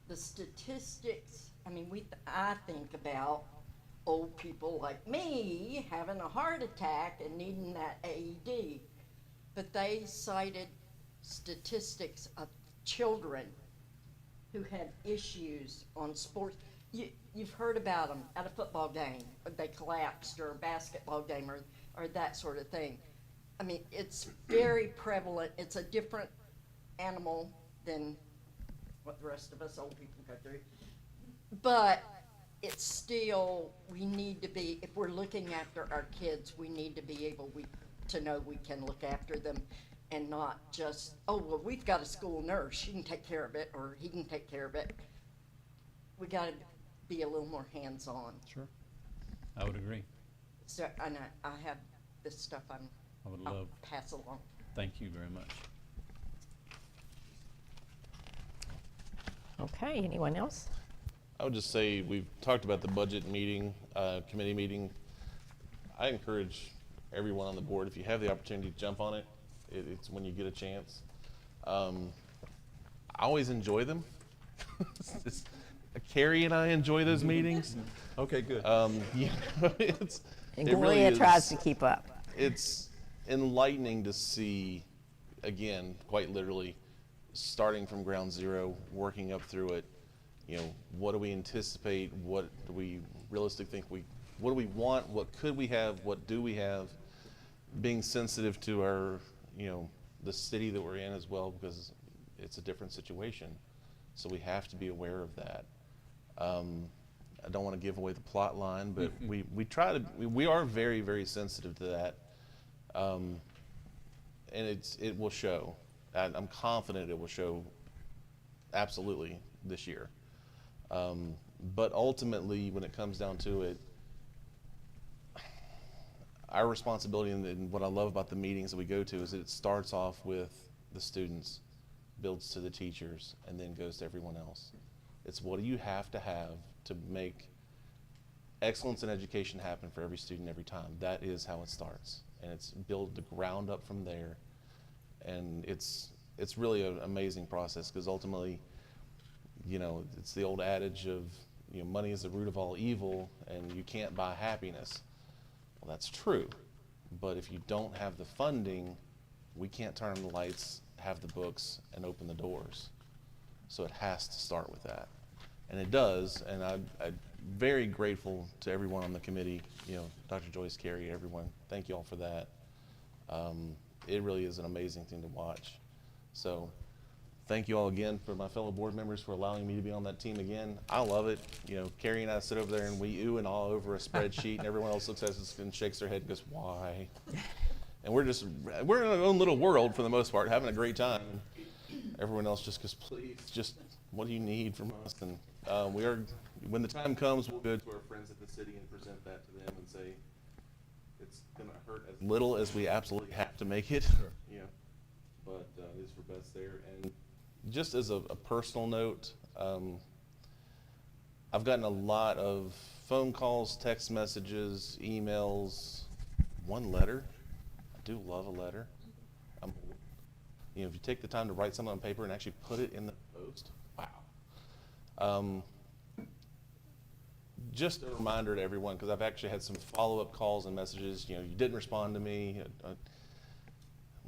the statistics. I mean, I think about old people like me having a heart attack and needing that AED, but they cited statistics of children who had issues on sports. You've heard about them at a football game, they collapsed, or a basketball game, or that sort of thing. I mean, it's very prevalent. It's a different animal than what the rest of us old people go through. But it's still, we need to be, if we're looking after our kids, we need to be able to know we can look after them and not just, oh, well, we've got a school nurse, she can take care of it, or he can take care of it. We got to be a little more hands-on. Sure. I would agree. So, and I have this stuff I'll pass along. Thank you very much. Okay, anyone else? I would just say, we've talked about the budget meeting, committee meeting. I encourage everyone on the board, if you have the opportunity to jump on it, it's when you get a chance. I always enjoy them. Carrie and I enjoy those meetings. Okay, good. You know, it And really Gloria is, tries to keep up. It's enlightening to see, again, quite literally, starting from ground zero, working up through it. You know, what do we anticipate? What do we realistically think what do we want? What could we have? What do we have? Being sensitive to our, you know, the city that we're in as well, because it's a different situation. So we have to be aware of that. I don't want to give away the plot line, but we are very, very sensitive to that. And it will show. I'm confident it will show absolutely this year. But ultimately, when it comes down to it, our responsibility and what I love about the meetings that we go to is that it starts off with the students, builds to the teachers, and then goes to everyone else. It's what do you have to make excellence in education happen for every student every time. That is how it starts. And it's built the ground up from there. And it's really an amazing process, because ultimately, you know, it's the old adage of, you know, money is the root of all evil and you can't buy happiness. Well, that's true. But if you don't have the funding, we can't turn on the lights, have the books, and open the doors. So it has to start with that. And it does, and I'm very grateful to everyone on the committee, you know, Dr. Joyce, Carrie, everyone. Thank you all for that. It really is an amazing thing to watch. So thank you all again for my fellow board members for allowing me to be on that team again. I love it. You know, Carrie and I sit over there and we ooh and all over a spreadsheet, and everyone else looks at us and shakes their head and goes, why? And we're in our own little world for the most part, having a great time. Everyone else just goes, please, just what do you need from us? And when the time comes, we'll go to our friends at the city and present that to them and say, it's going to hurt as little as we absolutely have to make it. Sure. You know, but it is for best there. And just as a personal note, I've gotten a lot of phone calls, text messages, emails, one letter. I do love a letter. You know, if you take the time to write something on paper and actually put it in the post, wow. Just a reminder to everyone, because I've actually had some follow-up calls and messages, you know, you didn't respond to me.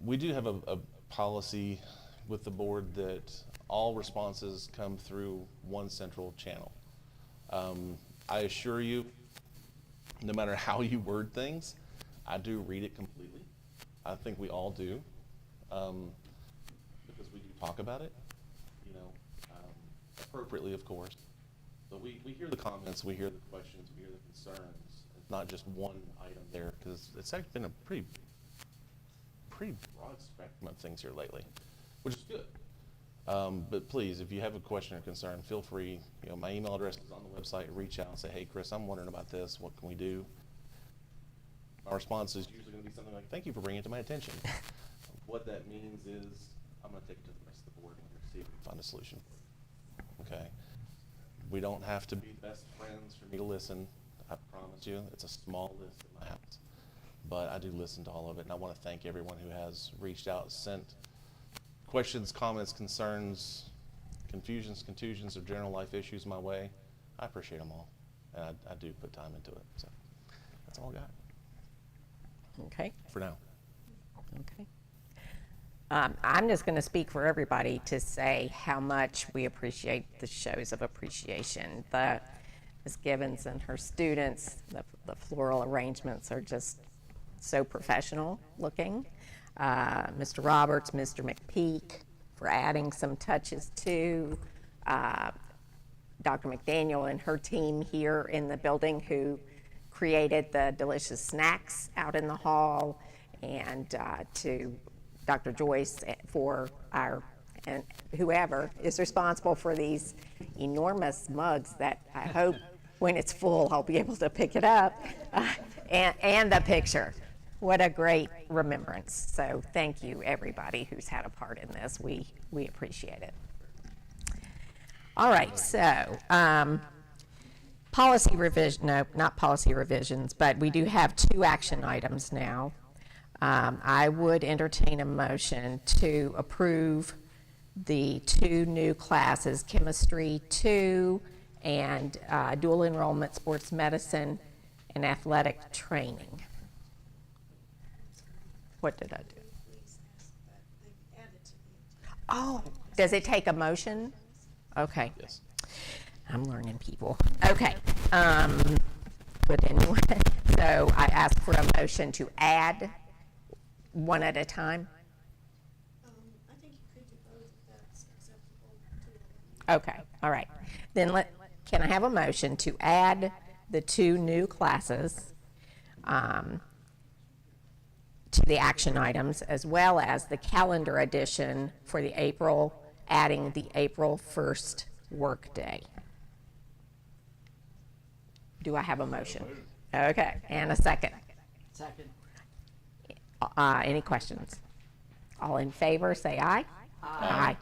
We do have a policy with the board that all responses come through one central channel. I assure you, no matter how you word things, I do read it completely. I think we all do, because we do talk about it, you know, appropriately, of course. But we hear the comments, we hear the questions, we hear the concerns. It's not just one item there, because it's actually been a pretty broad spectrum of things here lately, which is good. But please, if you have a question or concern, feel free. You know, my email address is on the website. Reach out and say, hey, Chris, I'm wondering about this. What can we do? My response is usually going to be something like, thank you for bringing it to my attention. What that means is I'm going to take it to the rest of the board and see if we can find a solution. Okay? We don't have to be best friends for me to listen. I promise you. It's a small list in my house. But I do listen to all of it, and I want to thank everyone who has reached out, sent questions, comments, concerns, confusions, contusions, or general life issues my way. I appreciate them all, and I do put time into it. So that's all I got. Okay. For now. Okay. I'm just going to speak for everybody to say how much we appreciate the shows of appreciation. Ms. Gibbons and her students, the floral arrangements are just so professional looking. Mr. Roberts, Mr. McPeak for adding some touches to. Dr. McDaniel and her team here in the building who created the delicious snacks out in the hall, and to Dr. Joyce for and whoever is responsible for these enormous mugs that I hope when it's full I'll be able to pick it up, and the picture. What a great remembrance. So thank you everybody who's had a part in this. We appreciate it. All right, so policy revision, no, not policy revisions, but we do have 2 action items now. I would entertain a motion to approve the 2 new classes, Chemistry 2 and dual enrollment sports medicine and athletic training. What did I do? Oh, does it take a motion? Okay. Yes. I'm learning, people. Okay. But anyway, so I ask for a motion to add one at a time. I think you could do both if that's acceptable to all. Okay. All right. Then can I have a motion to add the 2 new classes to the action items, as well as the calendar edition for the adding the April 1st workday? Do I have a motion? Okay, and a second. Second. Any questions? All in favor, say aye. Aye.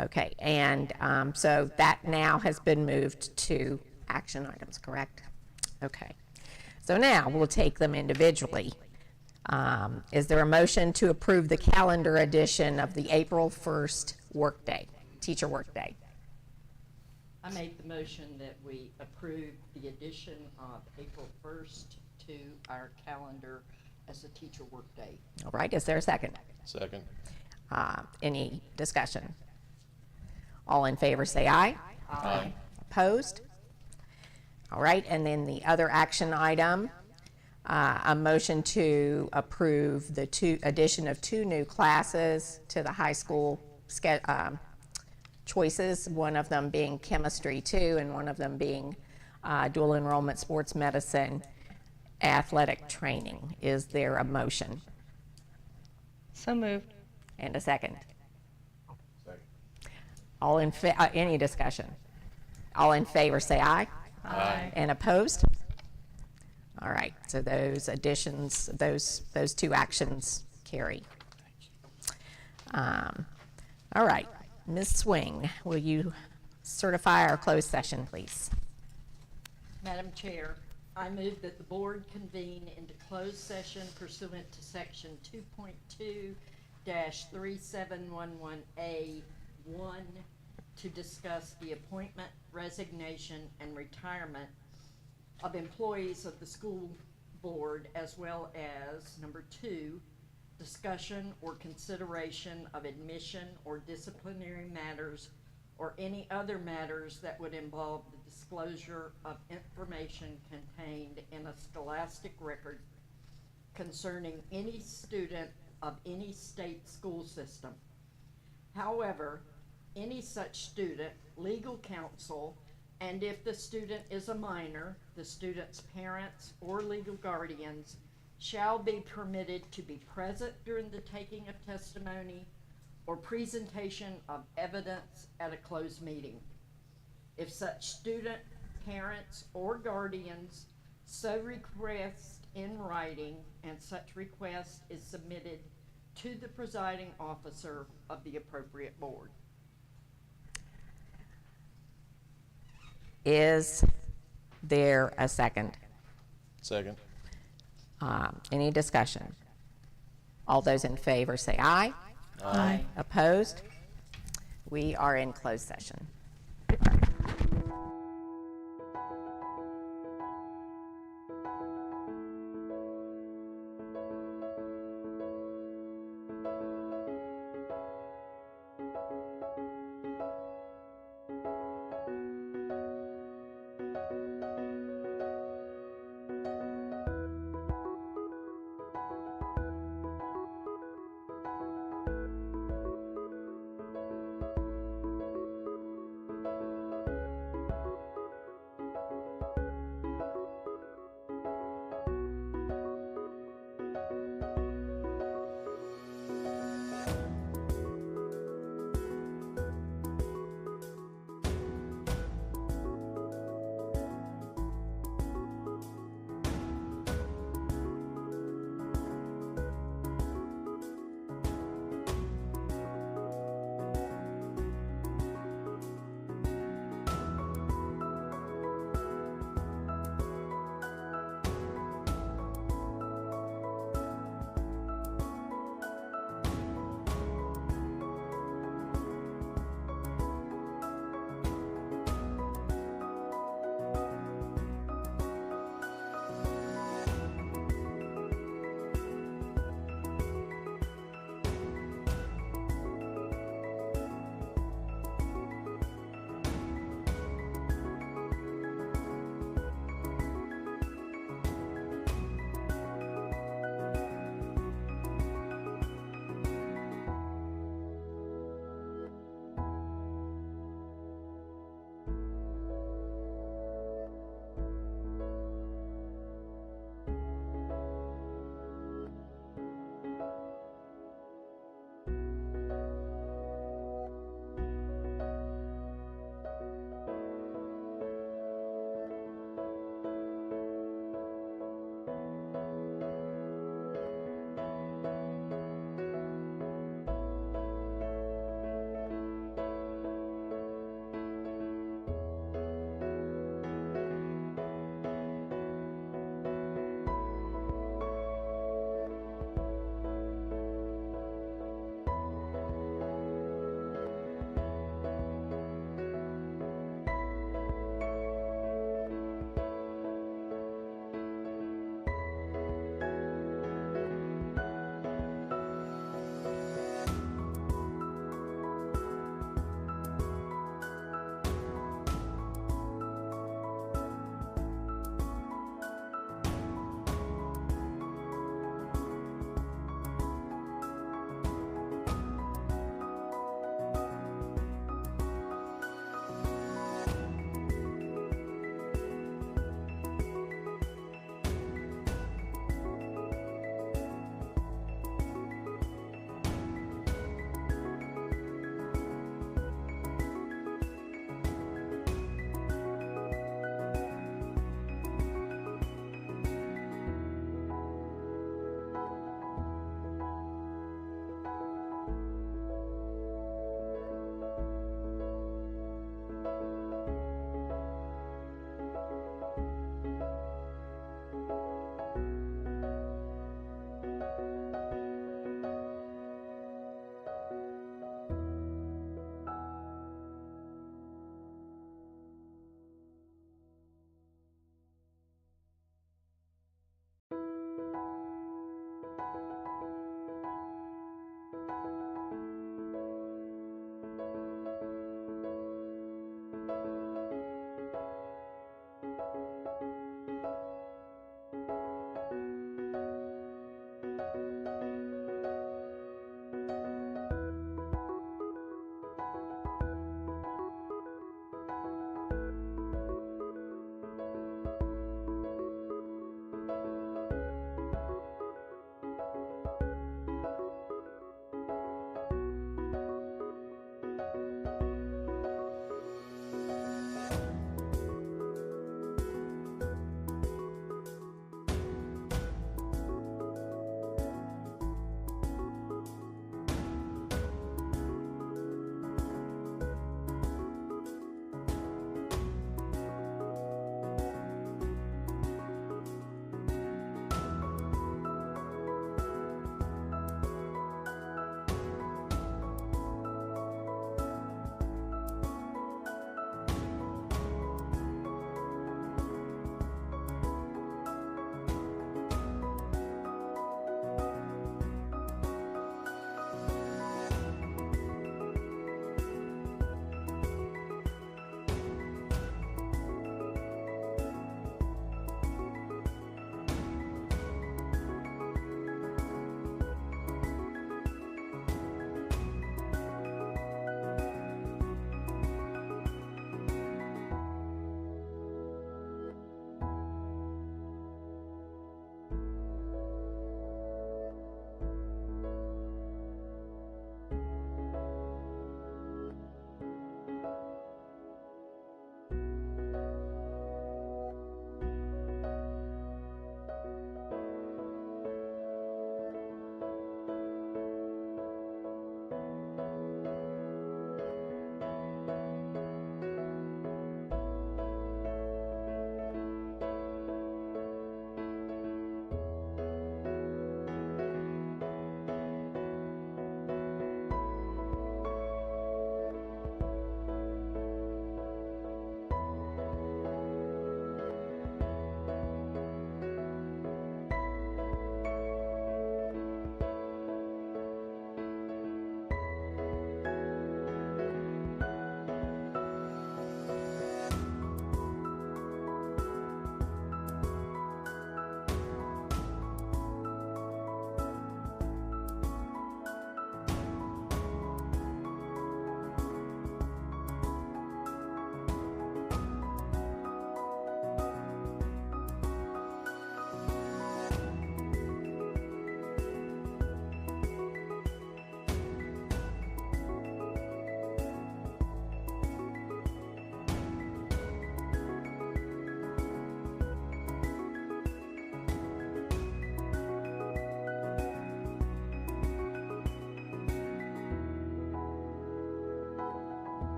Okay, and so that now has been moved to action items, correct? Okay. So now we'll take them individually. Is there a motion to approve the calendar edition of the April 1st workday, teacher workday? I made the motion that we approve the addition of April 1st to our calendar as a teacher workday. All right, is there a second? Second. Any discussion? All in favor say aye. Aye. Opposed? All right, and then the other action item, a motion to approve the addition of 2 new classes to the high school choices, one of them being Chemistry 2 and one of them being dual enrollment sports medicine athletic training. Is there a motion? So moved. And a second? Second. All in any discussion? All in favor say aye. Aye. And opposed? All right, so those additions, those 2 actions carry. All right, Ms. Swing, will you certify our closed session, please? Madam Chair, I move that the board convene into closed session pursuant to section 2.2-3711A1 to discuss the appointment, resignation, and retirement of employees of the school board, as well as, number 2, discussion or consideration of admission or disciplinary matters or any other matters that would involve the disclosure of information contained in a scholastic record concerning any student of any state school system. However, any such student, legal counsel, and if the student is a minor, the student's parents or legal guardians shall be permitted to be present during the taking of testimony or presentation of evidence at a closed meeting. If such student, parents, or guardians so request in writing and such request is submitted to the presiding officer of the appropriate board. Is there a second? Second. Any discussion? All those in favor say aye. Aye. Opposed? We are in closed session.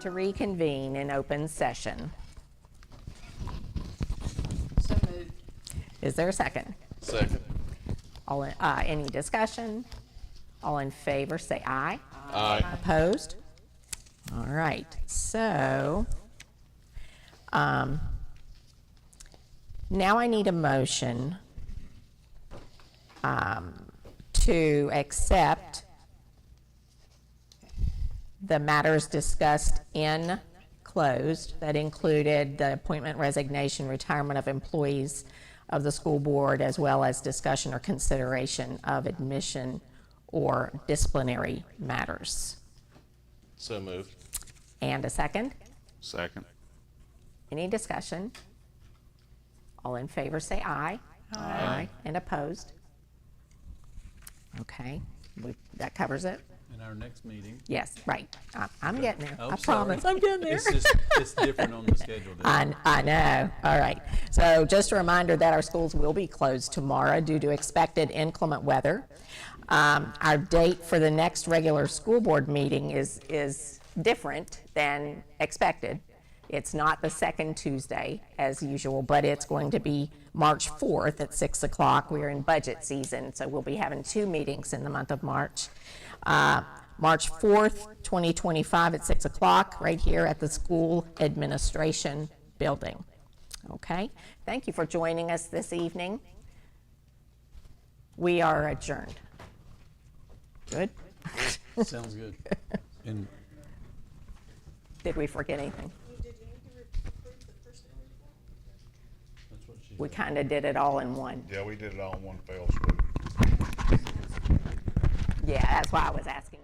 to reconvene in open session. So moved. Is there a second? Second. Any discussion? All in favor, say aye. Aye. Opposed? All right, so now I need a motion to accept the matters discussed in closed that included the appointment, resignation, retirement of employees of the school board, as well as discussion or consideration of admission or disciplinary matters. So moved. And a second? Second. Any discussion? All in favor say aye. Aye. And opposed? Okay, that covers it? In our next meeting. Yes, right. I'm getting there. Oh, I sorry. promise, I'm getting there. It's different on the schedule. I know. All right. So just a reminder that our schools will be closed tomorrow due to expected inclement weather. Our date for the next regular school board meeting is different than expected. It's not the second Tuesday as usual, but it's going to be March 4th at 6 o'clock. We're in budget season, so we'll be having 2 meetings in the month of March. March 4th, 2025 at 6 o'clock, right here at the school administration building. Okay, thank you for joining us this evening. We are adjourned. Good? Sounds good. And Did we forget anything? We kind of did it all in one. Yeah, we did it all in one fell swoop. Yeah, that's why I was asking.